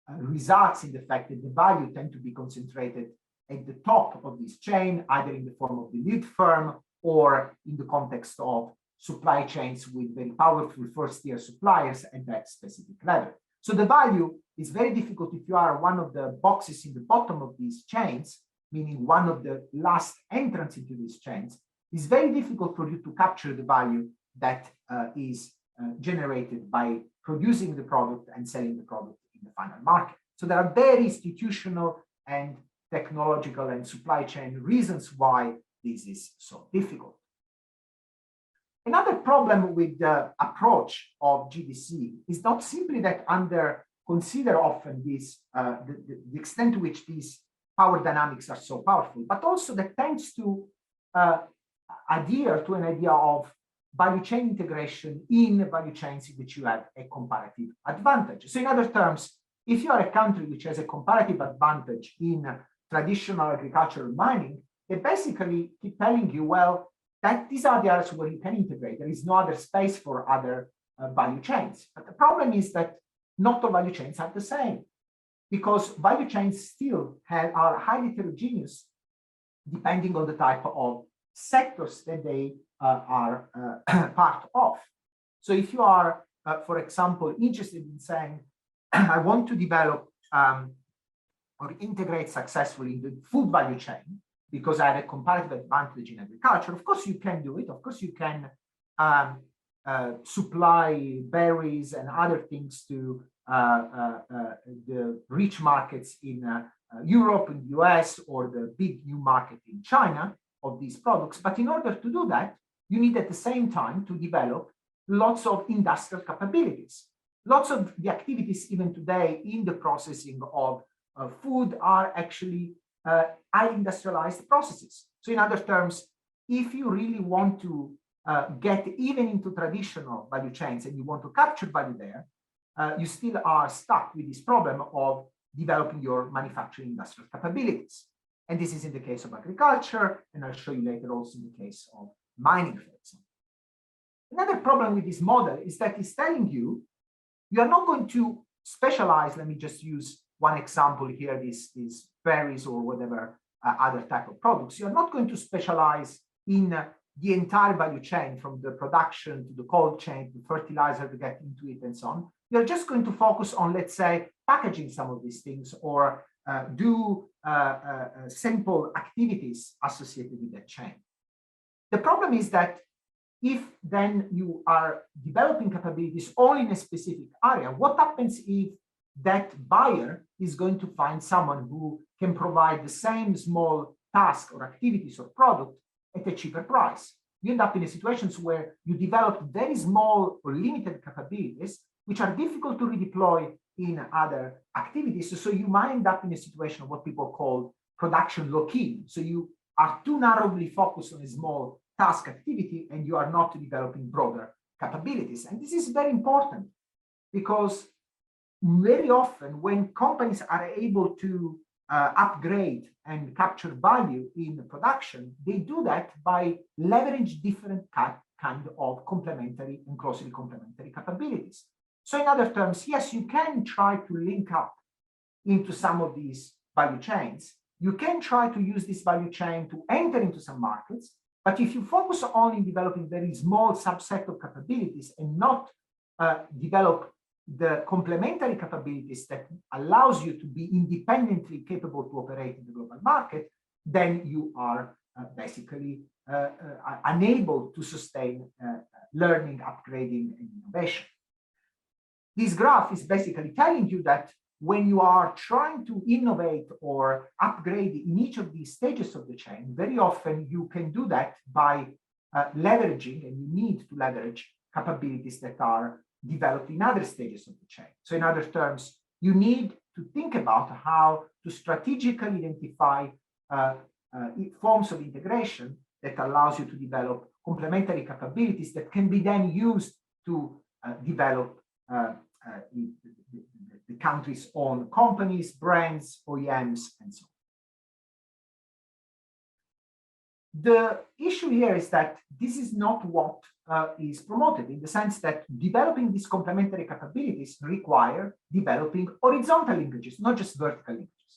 results in the fact that the value tend to be concentrated at the top of this chain, either in the form of the lead firm or in the context of supply chains with very powerful first-tier suppliers at that specific level. So the value is very difficult if you are one of the boxes in the bottom of these chains, meaning one of the last entrants into these chains. It's very difficult for you to capture the value that is generated by producing the product and selling the product in the final market. So there are very institutional and technological and supply chain reasons why this is so difficult. Another problem with the approach of GDC is not simply that consider often this, the extent to which these power dynamics are so powerful, but also that tends to adhere to an idea of value chain integration in value chains in which you have a comparative advantage. So in other terms, if you are a country which has a comparative advantage in traditional agricultural mining, they basically keep telling you, well, that these are the areas where you can integrate. There is no other space for other value chains. But the problem is that not all value chains are the same, because value chains still are highly heterogeneous depending on the type of sectors that they are part of. So if you are, for example, interested in saying, I want to develop or integrate successfully in the food value chain because I have a comparative advantage in agriculture, of course you can do it. Of course you can supply berries and other things to the rich markets in Europe and US, or the big new market in China of these products. But in order to do that, you need at the same time to develop lots of industrial capabilities. Lots of the activities even today in the processing of food are actually highly industrialized processes. So in other terms, if you really want to get even into traditional value chains and you want to capture value there, you still are stuck with this problem of developing your manufacturing industrial capabilities. And this is in the case of agriculture, and I'll show you later also in the case of mining, for example. Another problem with this model is that it's telling you, you are not going to specialize. Let me just use one example here, these berries or whatever other type of products. You're not going to specialize in the entire value chain, from the production to the cold chain, to fertilizer to get into it and so on. You're just going to focus on, let's say, packaging some of these things, or do simple activities associated with that chain. The problem is that if then you are developing capabilities only in a specific area, what happens if that buyer is going to find someone who can provide the same small task or activities or product at a cheaper price? You end up in situations where you develop very small or limited capabilities, which are difficult to redeploy in other activities. So you might end up in a situation of what people call production lock-in. So you are too narrowly focused on a small task activity, and you are not developing broader capabilities. And this is very important, because very often when companies are able to upgrade and capture value in production, they do that by leverage different kind of complementary and closely complementary capabilities. So in other terms, yes, you can try to link up into some of these value chains. You can try to use this value chain to enter into some markets, but if you focus on in developing very small subset of capabilities and not develop the complementary capabilities that allows you to be independently capable to operate in the global market, then you are basically unable to sustain learning, upgrading, and innovation. This graph is basically telling you that when you are trying to innovate or upgrade in each of these stages of the chain, very often you can do that by leveraging, and you need to leverage capabilities that are developed in other stages of the chain. So in other terms, you need to think about how to strategically identify forms of integration that allows you to develop complementary capabilities that can be then used to develop the country's own companies, brands, OEMs, and so on. The issue here is that this is not what is promoted, in the sense that developing these complementary capabilities require developing horizontal linkages, not just vertical linkages.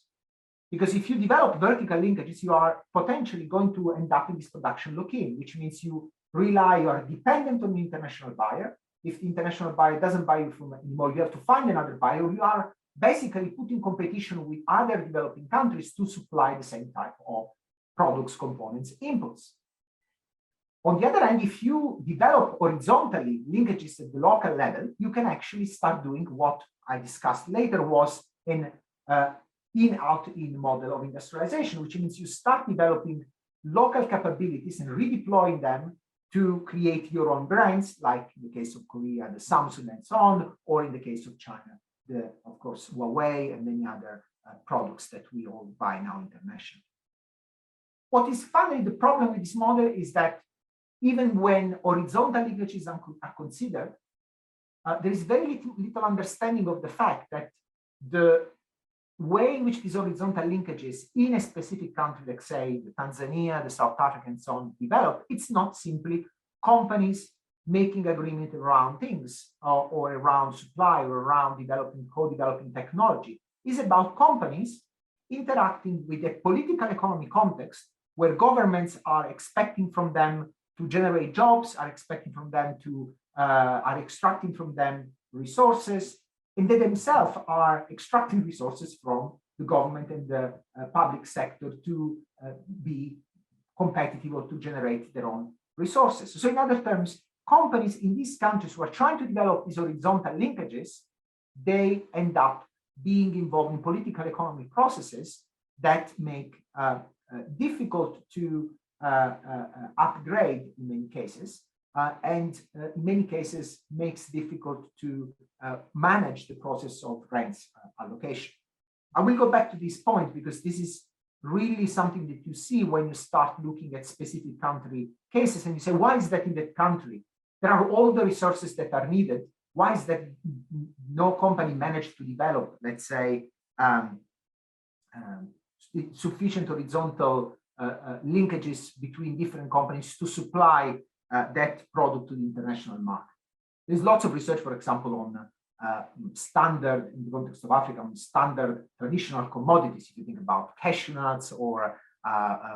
Because if you develop vertical linkages, you are potentially going to end up in this production lock-in, which means you are dependent on the international buyer. If the international buyer doesn't buy you from anymore, you have to find another buyer. You are basically put in competition with other developing countries to supply the same type of products, components, inputs. On the other hand, if you develop horizontally linkages at the local level, you can actually start doing what I discussed later was an in-out-in model of industrialization, which means you start developing local capabilities and redeploying them to create your own brands, like in the case of Korea, the Samsung and so on, or in the case of China, of course, Huawei and many other products that we all buy now internationally. What is finally the problem with this model is that even when horizontal linkages are considered, there is very little understanding of the fact that the way in which these horizontal linkages in a specific country, like say the Tanzania, the South Africa, and so on, develop, it's not simply companies making agreement around things or around supply or around developing, co-developing technology. It's about companies interacting with a political economy context where governments are expecting from them to generate jobs, are expecting from them to, are extracting from them resources, and they themselves are extracting resources from the government and the public sector to be competitive or to generate their own resources. So in other terms, companies in these countries who are trying to develop these horizontal linkages, they end up being involved in political economy processes that make difficult to upgrade in many cases, and in many cases makes difficult to manage the process of rents allocation. I will go back to this point because this is really something that you see when you start looking at specific country cases and you say, why is that in that country? There are all the resources that are needed. Why is that no company managed to develop, let's say, sufficient horizontal linkages between different companies to supply that product to the international market? There's lots of research, for example, on standard, in the context of Africa, on standard traditional commodities. If you think about cashew nuts or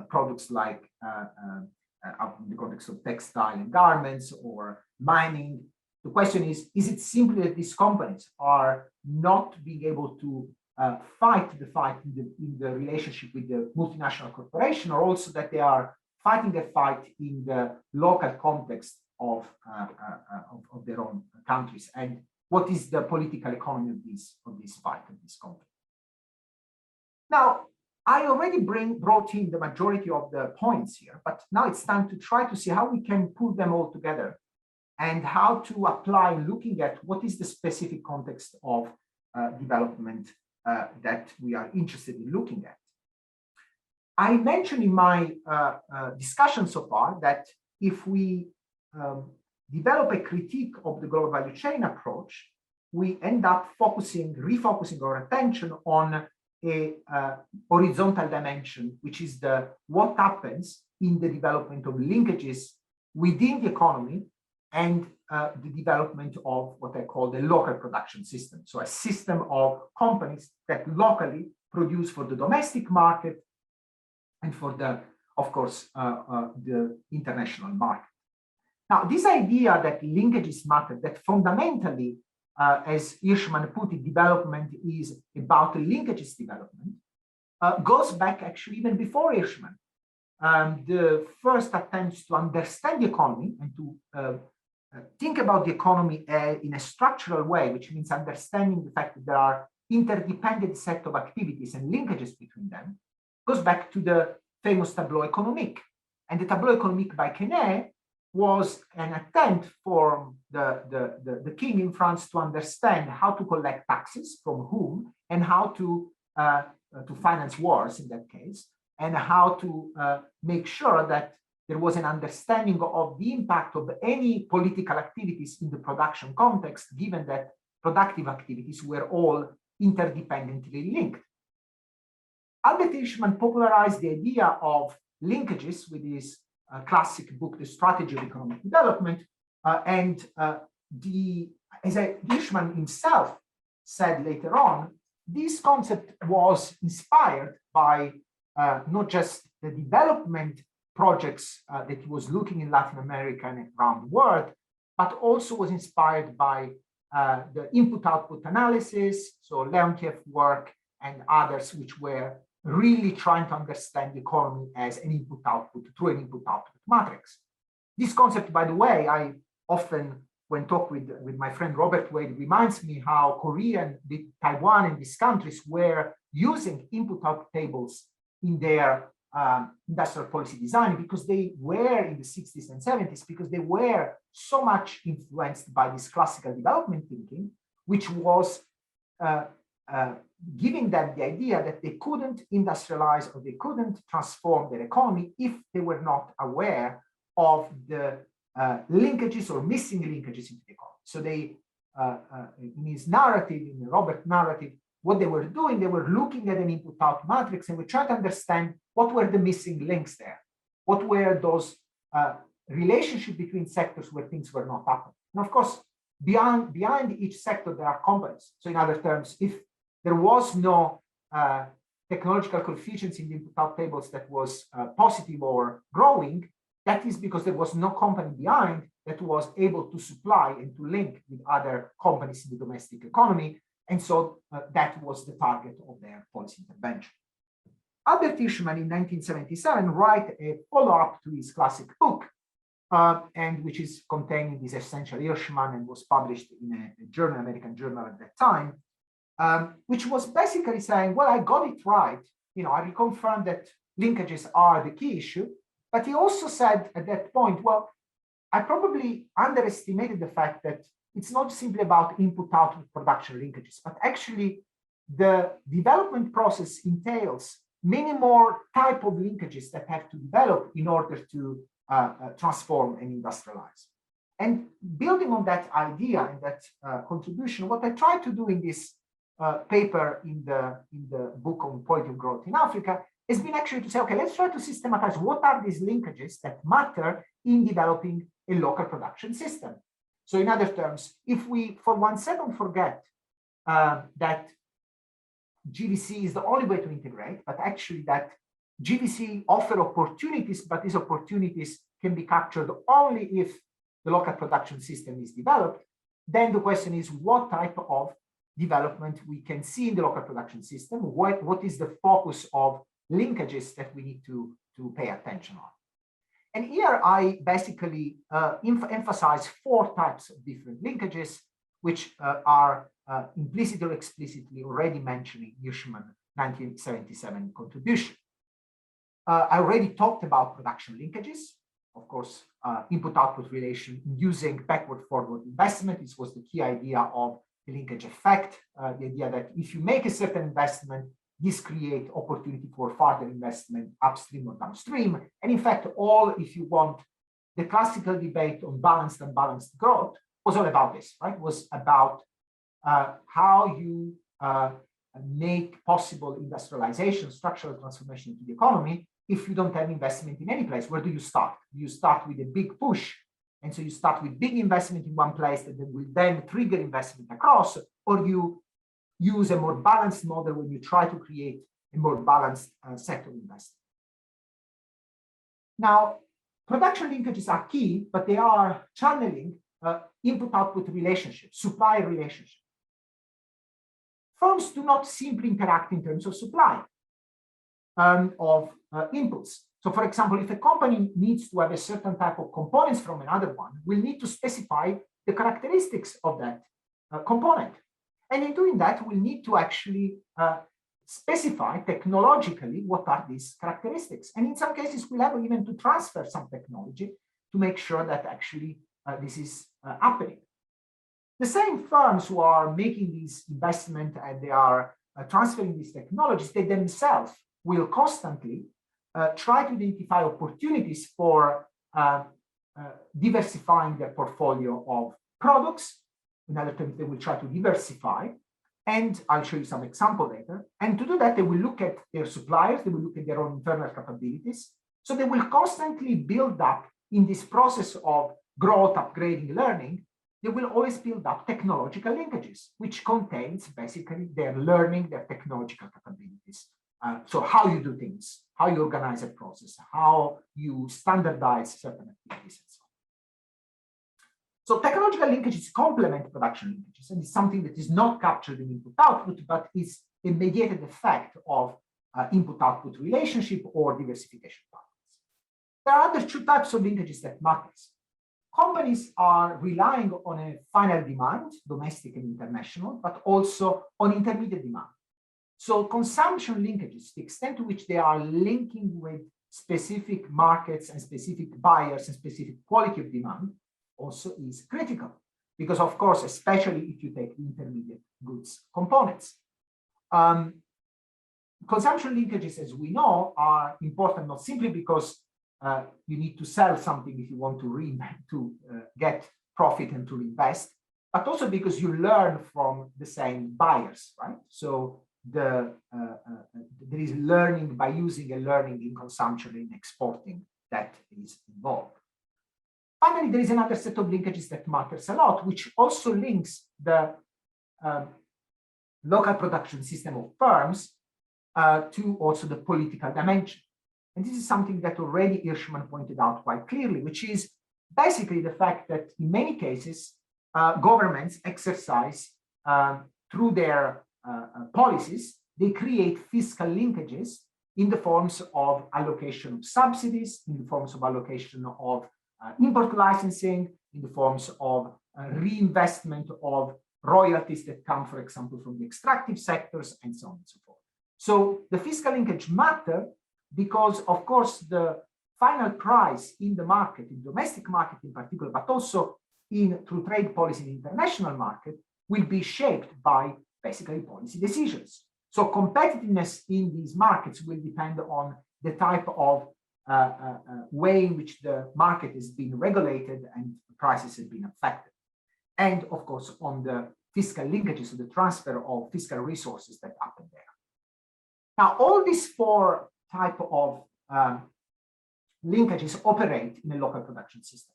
products like in the context of textile and garments or mining, the question is it simply that these companies are not being able to fight the fight in the relationship with the multinational corporation, or also that they are fighting the fight in the local context of their own countries? And what is the political economy of this fight, of this conflict? Now, I already brought in the majority of the points here, but now it's time to try to see how we can pull them all together and how to apply, looking at what is the specific context of development that we are interested in looking at. I mentioned in my discussion so far that if we develop a critique of the global value chain approach, we end up refocusing our attention on a horizontal dimension, which is what happens in the development of linkages within the economy and the development of what I call the local production system. So a system of companies that locally produce for the domestic market and for the, of course, the international market. Now, this idea that linkages matter, that fundamentally, as Hirschman put it, development is about linkages development, goes back actually even before Hirschman. The first attempts to understand the economy and to think about the economy in a structural way, which means understanding the fact that there are interdependent set of activities and linkages between them, goes back to the famous tableau économique. And the tableau économique by Quesnay was an attempt for the king in France to understand how to collect taxes from whom and how to finance wars in that case, and how to make sure that there was an understanding of the impact of any political activities in the production context, given that productive activities were all interdependently linked. Albert Hirschman popularized the idea of linkages with his classic book, The Strategy of Economic Development, as Hirschman himself said later on, this concept was inspired by not just the development projects that he was looking in Latin America and around the world, but also was inspired by the input-output analysis, so Leontief's work and others, which were really trying to understand the economy as an input-output, through an input-output matrix. This concept, by the way, I often, when talk with my friend Robert Wade, reminds me how Korea and Taiwan and these countries were using input-output tables in their industrial policy design, because they were in the 60s and 70s, because they were so much influenced by this classical development thinking, which was giving them the idea that they couldn't industrialize or they couldn't transform their economy if they were not aware of the linkages or missing linkages into the economy. So they, in his narrative, in Robert's narrative, what they were doing, they were looking at an input-out matrix and were trying to understand what were the missing links there. What were those relationships between sectors where things were not happening? And of course, behind each sector, there are companies. So in other terms, if there was no technological coefficients in the input-out tables that was positive or growing, that is because there was no company behind that was able to supply and to link with other companies in the domestic economy. And so that was the target of their policy intervention. Albert Hirschman in 1977 wrote a follow-up to his classic book, and which is contained in this Essential Hirschman and was published in a journal, American journal at that time, which was basically saying, well, I got it right. You know, I reconfirmed that linkages are the key issue. But he also said at that point, well, I probably underestimated the fact that it's not simply about input-output production linkages, but actually the development process entails many more type of linkages that have to develop in order to transform and industrialize. And building on that idea and that contribution, what I tried to do in this paper in the book on quality of growth in Africa has been actually to say, okay, let's try to systematize what are these linkages that matter in developing a local production system. So in other terms, if we for 1 second forget that GVC is the only way to integrate, but actually that GVC offer opportunities, but these opportunities can be captured only if the local production system is developed, then the question is what type of development we can see in the local production system, what is the focus of linkages that we need to pay attention on. And here I basically emphasize 4 types of different linkages, which are implicitly or explicitly already mentioning Hirschman's 1977 contribution. I already talked about production linkages. Of course, input-output relation inducing backward-forward investment. This was the key idea of the linkage effect, the idea that if you make a certain investment, this creates opportunity for further investment upstream or downstream. And in fact, if you want, the classical debate on balanced and unbalanced growth was all about this, right? It was about how you make possible industrialization, structural transformation into the economy if you don't have investment in any place. Where do you start? Do you start with a big push And so you start with big investment in one place that will then trigger investment across, or you use a more balanced model when you try to create a more balanced set of investment. Now, production linkages are key, but they are channeling input-output relationship, supply relationship. Firms do not simply interact in terms of supply of inputs. So, for example, if a company needs to have a certain type of components from another one, we'll need to specify the characteristics of that component. And in doing that, we'll need to actually specify technologically what are these characteristics. And in some cases, we'll have even to transfer some technology to make sure that actually this is happening. The same firms who are making these investments and they are transferring these technologies, they themselves will constantly try to identify opportunities for diversifying their portfolio of products. In other terms, they will try to diversify. And I'll show you some example later. And to do that, they will look at their suppliers, they will look at their own internal capabilities. So they will constantly build up in this process of growth, upgrading, learning. They will always build up technological linkages, which contains basically their learning, their technological capabilities. So how you do things, how you organize a process, how you standardize certain activities, and so on. So technological linkages complement production linkages, and it's something that is not captured in input-output, but is a mediated effect of input-output relationship or diversification patterns. There are other two types of linkages that matter. Companies are relying on a final demand, domestic and international, but also on intermediate demand. So consumption linkages, the extent to which they are linking with specific markets and specific buyers and specific quality of demand, also is critical. Because of course, especially if you take the intermediate goods components. Consumption linkages, as we know, are important not simply because you need to sell something if you want to get profit and to reinvest, but also because you learn from the same buyers, right? So there is learning by using and learning in consumption and exporting that is involved. Finally, there is another set of linkages that matters a lot, which also links the local production system of firms to also the political dimension. And this is something that already Hirschman pointed out quite clearly, which is basically the fact that in many cases, governments exercise through their policies, they create fiscal linkages in the forms of allocation of subsidies, in the forms of allocation of import licensing, in the forms of reinvestment of royalties that come, for example, from the extractive sectors, and so on and so forth. So the fiscal linkage matter because, of course, the final price in the market, in domestic market in particular, but also through trade policy in the international market, will be shaped by basically policy decisions. So competitiveness in these markets will depend on the type of way in which the market is being regulated and prices have been affected. And of course, on the fiscal linkages, so the transfer of fiscal resources that happen there. Now, all these four type of linkages operate in a local production system.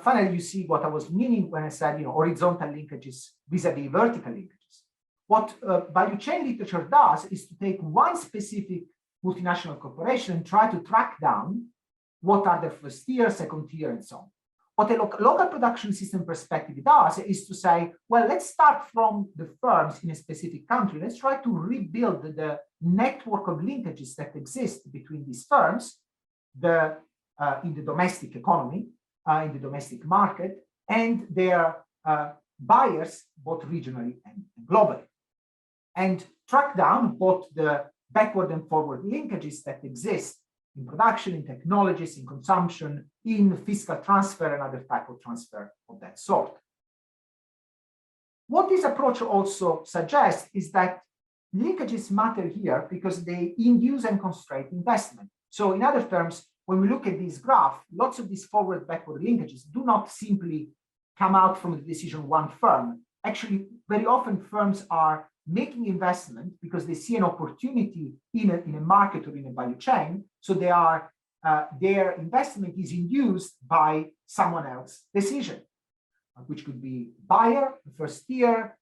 Finally, you see what I was meaning when I said, horizontal linkages vis-a-vis vertical linkages. What value chain literature does is to take one specific multinational corporation and try to track down what are the first tier, second tier, and so on. What a local production system perspective does is to say, well, let's start from the firms in a specific country. Let's try to rebuild the network of linkages that exist between these firms in the domestic economy, in the domestic market, and their buyers, both regionally and globally. And track down both the backward and forward linkages that exist in production, in technologies, in consumption, in fiscal transfer, and other type of transfer of that sort. What this approach also suggests is that linkages matter here because they induce and constrain investment. So in other terms, when we look at this graph, lots of these forward-backward linkages do not simply come out from the decision of one firm. Actually, very often firms are making investment because they see an opportunity in a market or in a value chain. So they are their investment is induced by someone else's decision, which could be buyer, a first-tier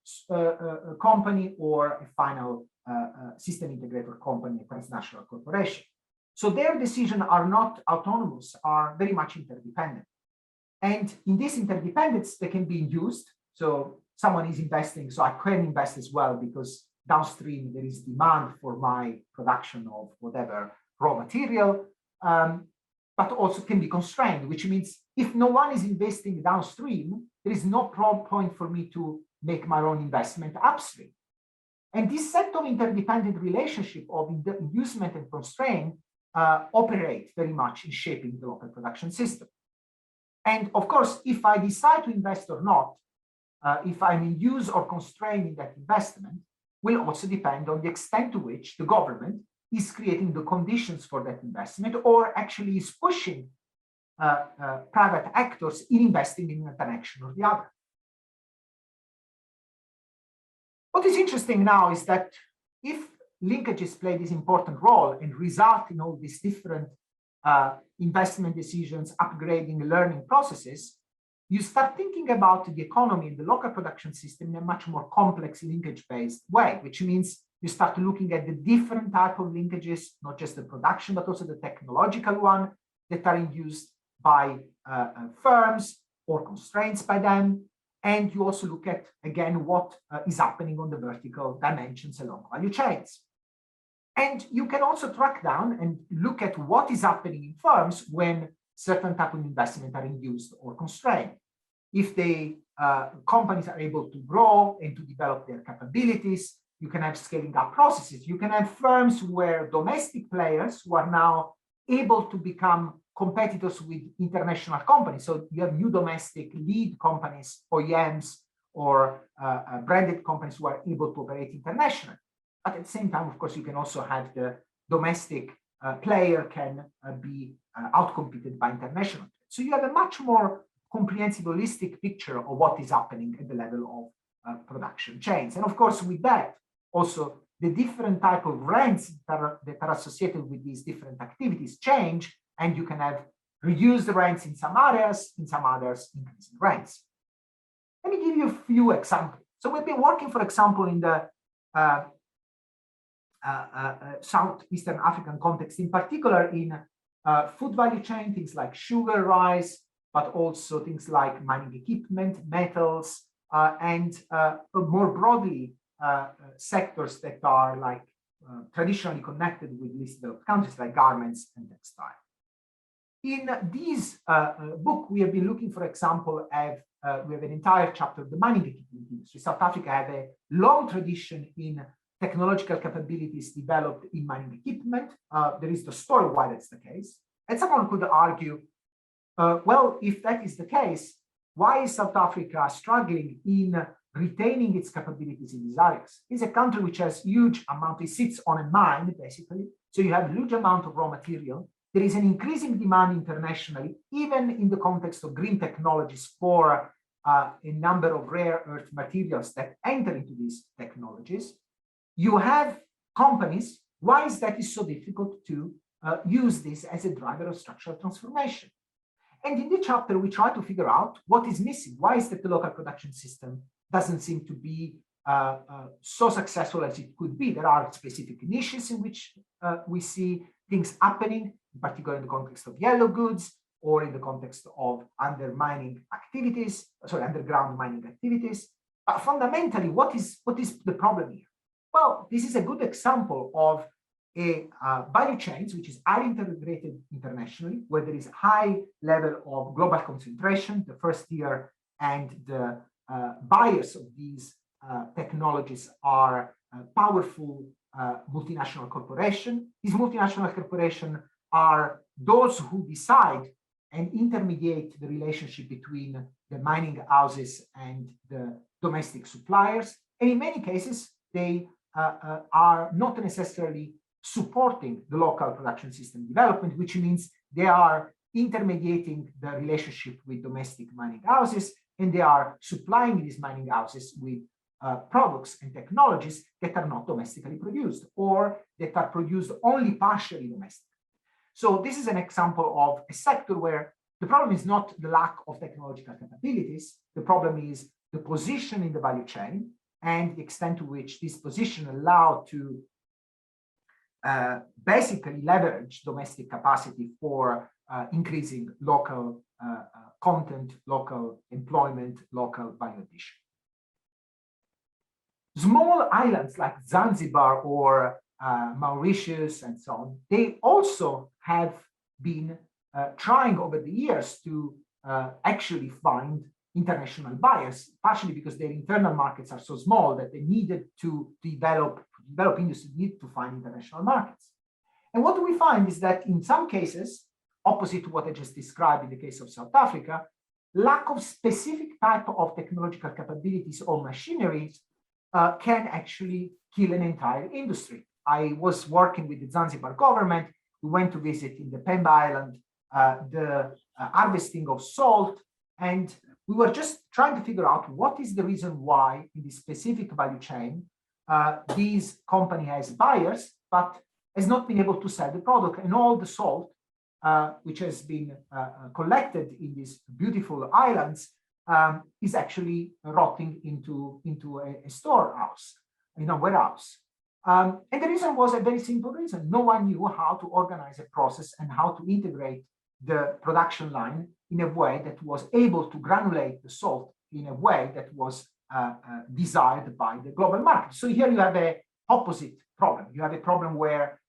company, or a final system integrator company, a transnational corporation. So their decisions are not autonomous, are very much interdependent. And in this interdependence, they can be induced. So someone is investing, so I can invest as well because downstream there is demand for my production of whatever raw material, but also can be constrained, which means if no one is investing downstream, there is no point for me to make my own investment upstream. And this set of interdependent relationship of inducement and constraint operate very much in shaping the local production system. And of course, if I decide to invest or not, if I'm induced or constrained in that investment, will also depend on the extent to which the government is creating the conditions for that investment or actually is pushing private actors in investing in a direction or the other. What is interesting now is that if linkages play this important role and result in all these different investment decisions, upgrading, learning processes, you start thinking about the economy and the local production system in a much more complex linkage-based way, which means you start looking at the different type of linkages, not just the production, but also the technological one that are induced by firms or constraints by them. And you also look at, again, what is happening on the vertical dimensions along value chains. And you can also track down and look at what is happening in firms when certain type of investment are induced or constrained. If the companies are able to grow and to develop their capabilities, you can have scaling up processes. You can have firms where domestic players who are now able to become competitors with international companies. So you have new domestic lead companies, OEMs, or branded companies who are able to operate internationally. But at the same time, of course, you can also have the domestic player can be outcompeted by international. So you have a much more comprehensive, holistic picture of what is happening at the level of production chains. And of course, with that, also the different type of rents that are associated with these different activities change, and you can have reduced rents in some areas, in some others, increasing rents. Let me give you a few examples. So we've been working, for example, in the Southeastern African context, in particular in food value chain, things like sugar, rice, but also things like mining equipment, metals, and more broadly, sectors that are like traditionally connected with least developed countries like garments and textile. In this book, we have been looking, for example, at we have an entire chapter of the mining equipment industry. South Africa has a long tradition in technological capabilities developed in mining equipment. There is the story why that's the case. And someone could argue, well, if that is the case, why is South Africa struggling in retaining its capabilities in these areas? It's a country which has huge amount, it sits on a mine, basically. So you have a huge amount of raw material. There is an increasing demand internationally, even in the context of green technologies for a number of rare earth materials that enter into these technologies. You have companies. Why is that so difficult to use this as a driver of structural transformation? And in the chapter, we try to figure out what is missing. Why is that the local production system doesn't seem to be so successful as it could be? There are specific niches in which we see things happening, in particular in the context of yellow goods or in the context of underground mining activities. But fundamentally, what is the problem here? Well, this is a good example of a value chains which is highly integrated internationally, where there is high level of global concentration. The first tier and the buyers of these technologies are powerful multinational corporations. These multinational corporations are those who decide and intermediate the relationship between the mining houses and the domestic suppliers. And in many cases, they are not necessarily supporting the local production system development, which means they are intermediating the relationship with domestic mining houses, and they are supplying these mining houses with products and technologies that are not domestically produced or that are produced only partially domestically. So this is an example of a sector where the problem is not the lack of technological capabilities. The problem is the position in the value chain and the extent to which this position allowed to basically leverage domestic capacity for increasing local content, local employment, local value addition. Small islands like Zanzibar or Mauritius and so on, they also have been trying over the years to actually find international buyers, partially because their internal markets are so small that they needed to develop industry, need to find international markets. And what we find is that in some cases, opposite to what I just described in the case of South Africa, lack of specific type of technological capabilities or machineries can actually kill an entire industry. I was working with the Zanzibar government. We went to visit in the Pemba Island the harvesting of salt, and we were just trying to figure out what is the reason why in this specific value chain this company has buyers but has not been able to sell the product, and all the salt which has been collected in these beautiful islands is actually rotting into a storehouse, in a warehouse. And the reason was a very simple reason. No one knew how to organize a process and how to integrate the production line in a way that was able to granulate the salt in a way that was desired by the global market. So here you have an opposite problem. You have a problem where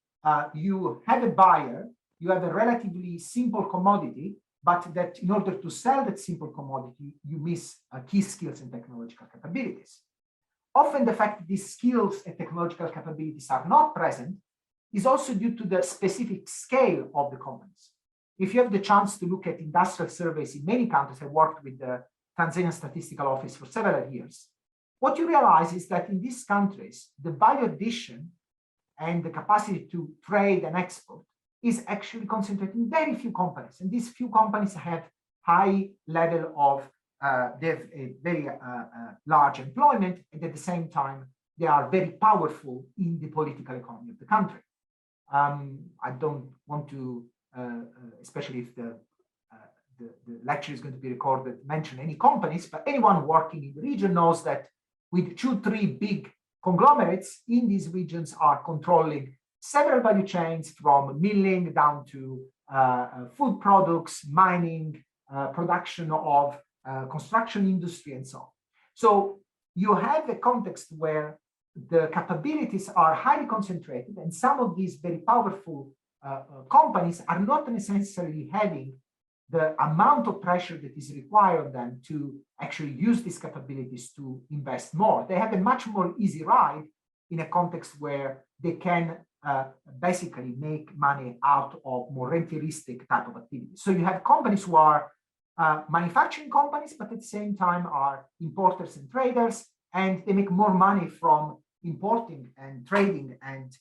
you have a buyer, you have a relatively simple commodity, but that in order to sell that simple commodity, you miss key skills and technological capabilities. Often the fact that these skills and technological capabilities are not present is also due to the specific scale of the companies. If you have the chance to look at industrial surveys in many countries, I worked with the Tanzanian Statistical Office for several years, what you realize is that in these countries, the value addition and the capacity to trade and export is actually concentrated in very few companies. And these few companies have high level of they have a very large employment, and at the same time, they are very powerful in the political economy of the country. I don't want to, especially if the lecture is going to be recorded, mention any companies, but anyone working in the region knows that with 2-3 big conglomerates in these regions are controlling several value chains from milling down to food products, mining, production of construction industry, and so on. So you have a context where the capabilities are highly concentrated, and some of these very powerful companies are not necessarily having the amount of pressure that is required on them to actually use these capabilities to invest more. They have a much more easy ride in a context where they can basically make money out of more rentieristic type of activities. So you have companies who are manufacturing companies, but at the same time are importers and traders, and they make more money from importing and trading and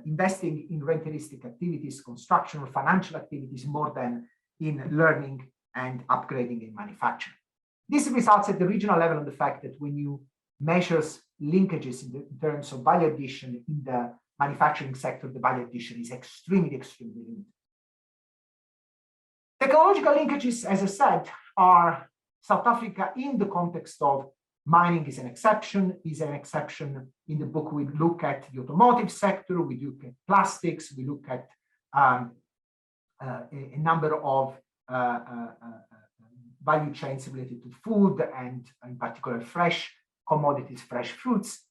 investing in rentieristic activities, construction or financial activities, more than in learning and upgrading in manufacturing. This results at the regional level on the fact that when you measure linkages in terms of value addition in the manufacturing sector, the value addition is extremely limited. Technological linkages, as I said, are South Africa in the context of mining is an exception in the book. We look at the automotive sector, we look at plastics, we look at a number of value chains related to food and in particular fresh commodities, fresh fruits,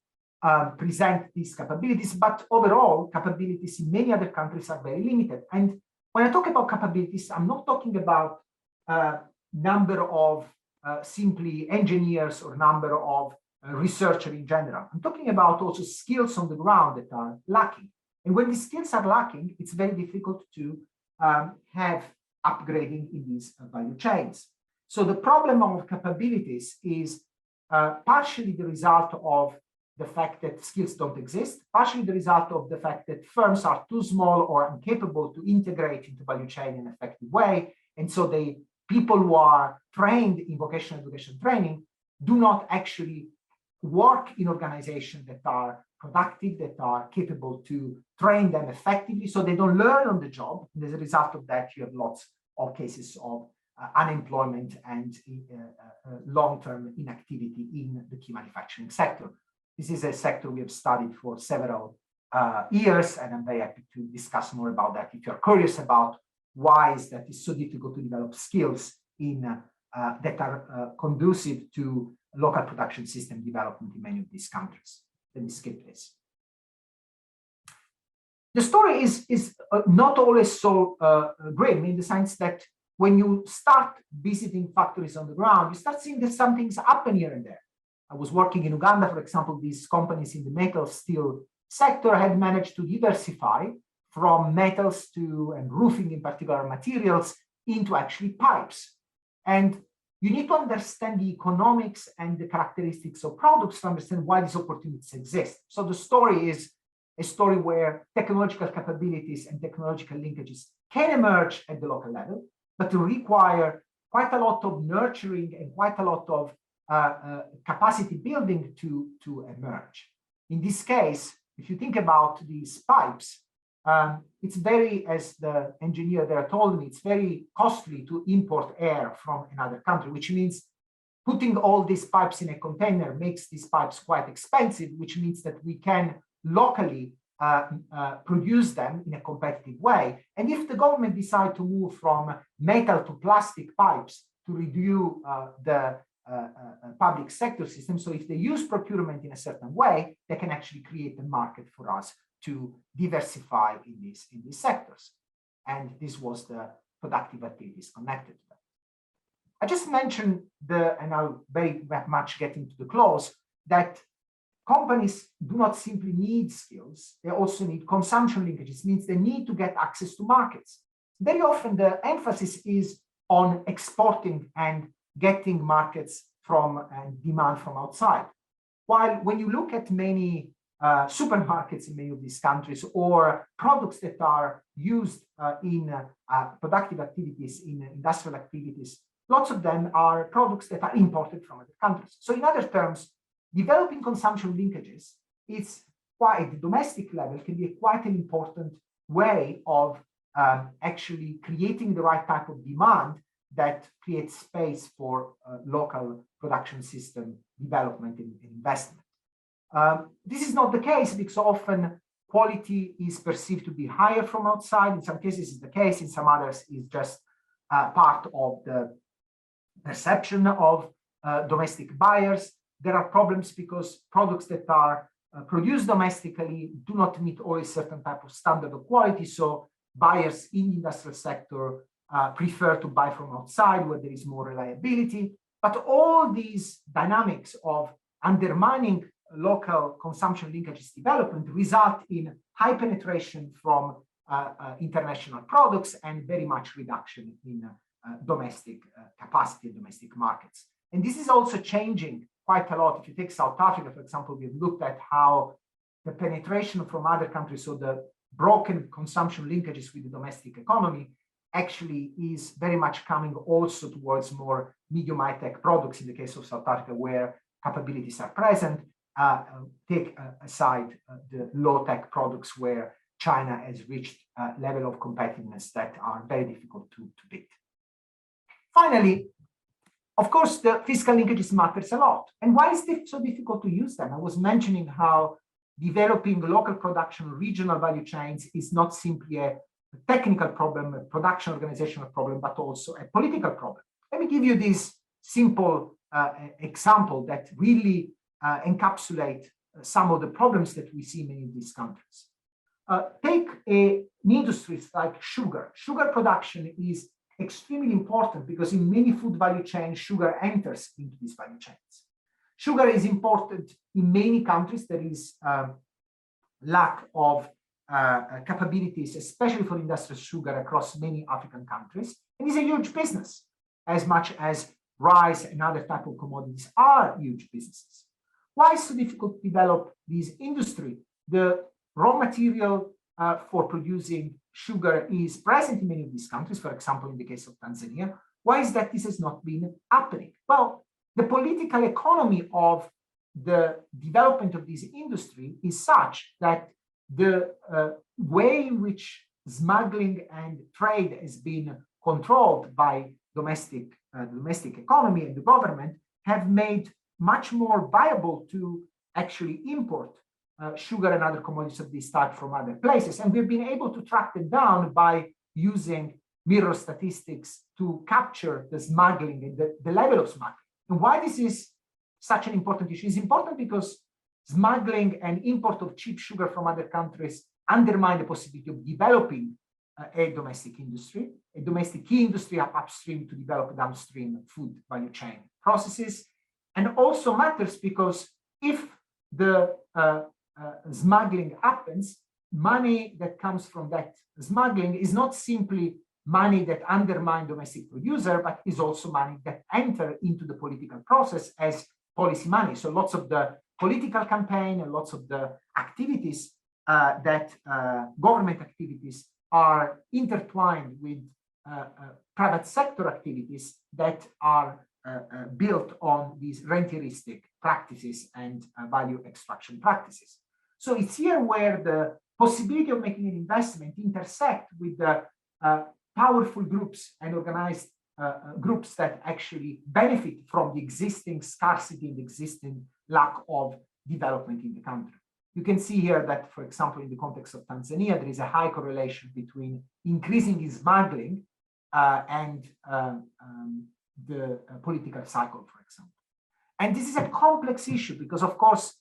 present these capabilities, but overall capabilities in many other countries are very limited. And when I talk about capabilities, I'm not talking about number of simply engineers or number of researchers in general. I'm talking about also skills on the ground that are lacking. And when these skills are lacking, it's very difficult to have upgrading in these value chains. So the problem of capabilities is partially the result of the fact that skills don't exist, partially the result of the fact that firms are too small or incapable to integrate into value chain in an effective way. And so people who are trained in vocational education training do not actually work in organizations that are productive, that are capable to train them effectively so they don't learn on the job. And as a result of that, you have lots of cases of unemployment and long-term inactivity in the key manufacturing sector. This is a sector we have studied for several years, and I'm very happy to discuss more about that if you're curious about why is that it's so difficult to develop skills in that are conducive to local production system development in many of these countries. Let me skip this. The story is not always so grim, in the sense that when you start visiting factories on the ground, you start seeing that some things happen here and there. I was working in Uganda, for example. These companies in the metal steel sector had managed to diversify from metals to, and roofing in particular materials, into actually pipes. And you need to understand the economics and the characteristics of products to understand why these opportunities exist. So the story is a story where technological capabilities and technological linkages can emerge at the local level, but to require quite a lot of nurturing and quite a lot of capacity building to emerge. In this case, if you think about these pipes, it's very, as the engineer there told me, it's very costly to import air from another country, which means putting all these pipes in a container makes these pipes quite expensive, which means that we can locally produce them in a competitive way. And if the government decide to move from metal to plastic pipes to reduce the public sector system, so if they use procurement in a certain way, they can actually create a market for us to diversify in these sectors. And this was the productive activities connected to that. I just mentioned and I'll very much get into the close, that companies do not simply need skills, they also need consumption linkages. It means they need to get access to markets. Very often the emphasis is on exporting and getting markets from and demand from outside. While when you look at many supermarkets in many of these countries, or products that are used in productive activities, in industrial activities, lots of them are products that are imported from other countries. So in other terms, developing consumption linkages is quite, at the domestic level, can be quite an important way of actually creating the right type of demand that creates space for local production system development and investment. This is not the case because often quality is perceived to be higher from outside. In some cases it's the case, in some others it's just part of the perception of domestic buyers. There are problems because products that are produced domestically do not meet always certain type of standard of quality. So buyers in the industrial sector prefer to buy from outside where there is more reliability. But all these dynamics of undermining local consumption linkages development result in high penetration from international products and very much reduction in domestic capacity, domestic markets. And this is also changing quite a lot. If you take South Africa, for example, we've looked at how the penetration from other countries, so the broken consumption linkages with the domestic economy, actually is very much coming also towards more medium high-tech products in the case of South Africa, where capabilities are present. Take aside the low-tech products where China has reached a level of competitiveness that are very difficult to beat. Finally, of course, the fiscal linkages matters a lot. And why is it so difficult to use them? I was mentioning how developing local production, regional value chains is not simply a technical problem, a production organizational problem, but also a political problem. Let me give you this simple example that really encapsulate some of the problems that we see in many of these countries. Take an industry like sugar. Sugar production is extremely important because in many food value chains, sugar enters into these value chains. Sugar is important in many countries. There is lack of capabilities, especially for industrial sugar across many African countries. And it's a huge business, as much as rice and other type of commodities are huge businesses. Why is it so difficult to develop this industry? The raw material for producing sugar is present in many of these countries, for example, in the case of Tanzania. Why is that this has not been happening? Well, the political economy of the development of this industry is such that the way in which smuggling and trade has been controlled by domestic economy and the government have made much more viable to actually import sugar and other commodities of this type from other places. And we've been able to track them down by using mirror statistics to capture the smuggling and the level of smuggling. And why this is such an important issue is important because smuggling and import of cheap sugar from other countries undermine the possibility of developing a domestic industry, a domestic key industry upstream to develop downstream food value chain processes, and also matters because if the smuggling happens, money that comes from that smuggling is not simply money that undermine domestic producer, but is also money that enter into the political process as policy money. So lots of the political campaign and lots of the activities government activities are intertwined with private sector activities that are built on these rentieristic practices and value extraction practices. So it's here where the possibility of making an investment intersect with the powerful groups and organized groups that actually benefit from the existing scarcity and existing lack of development in the country. You can see here that, for example, in the context of Tanzania, there is a high correlation between increasing smuggling and the political cycle, for example. And this is a complex issue because, of course,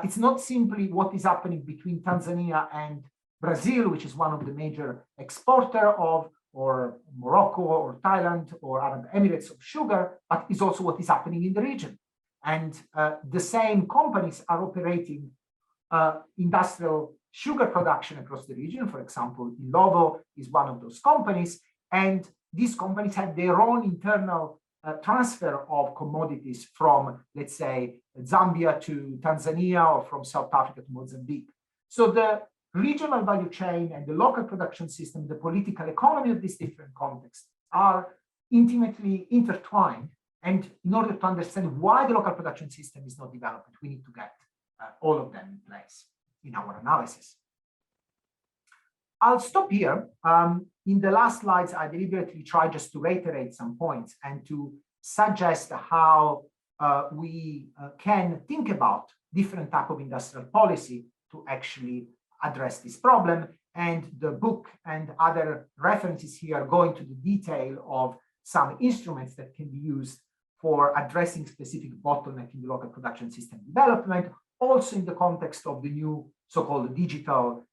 it's not simply what is happening between Tanzania and Brazil, which is one of the major exporter of, or Morocco or Thailand or Arab Emirates of sugar, but it's also what is happening in the region. And the same companies are operating industrial sugar production across the region. For example, Ilovo is one of those companies, and these companies have their own internal transfer of commodities from, let's say, Zambia to Tanzania or from South Africa to Mozambique. So the regional value chain and the local production system, the political economy of these different contexts are intimately intertwined. And in order to understand why the local production system is not developed, we need to get all of them in place in our analysis. I'll stop here. In the last slides, I deliberately tried just to reiterate some points and to suggest how we can think about different type of industrial policy to actually address this problem. And the book and other references here go into the detail of some instruments that can be used for addressing specific bottleneck in the local production system development, also in the context of the new so-called digital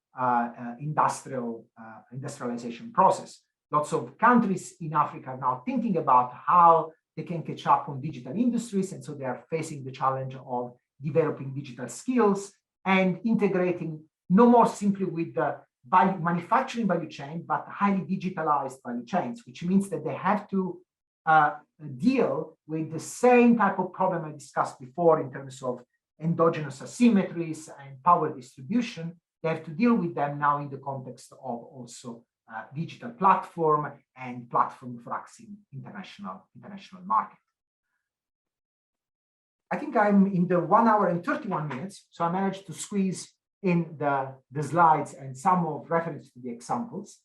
industrialization process. Lots of countries in Africa are now thinking about how they can catch up on digital industries, and so they are facing the challenge of developing digital skills and integrating no more simply with the manufacturing value chain, but highly digitalized value chains, which means that they have to deal with the same type of problem I discussed before in terms of endogenous asymmetries and power distribution. They have to deal with them now in the context of also digital platform and platform for accessing international market. I think I'm in the 1 hour and 31 minutes, so I managed to squeeze in the slides and some of reference to the examples.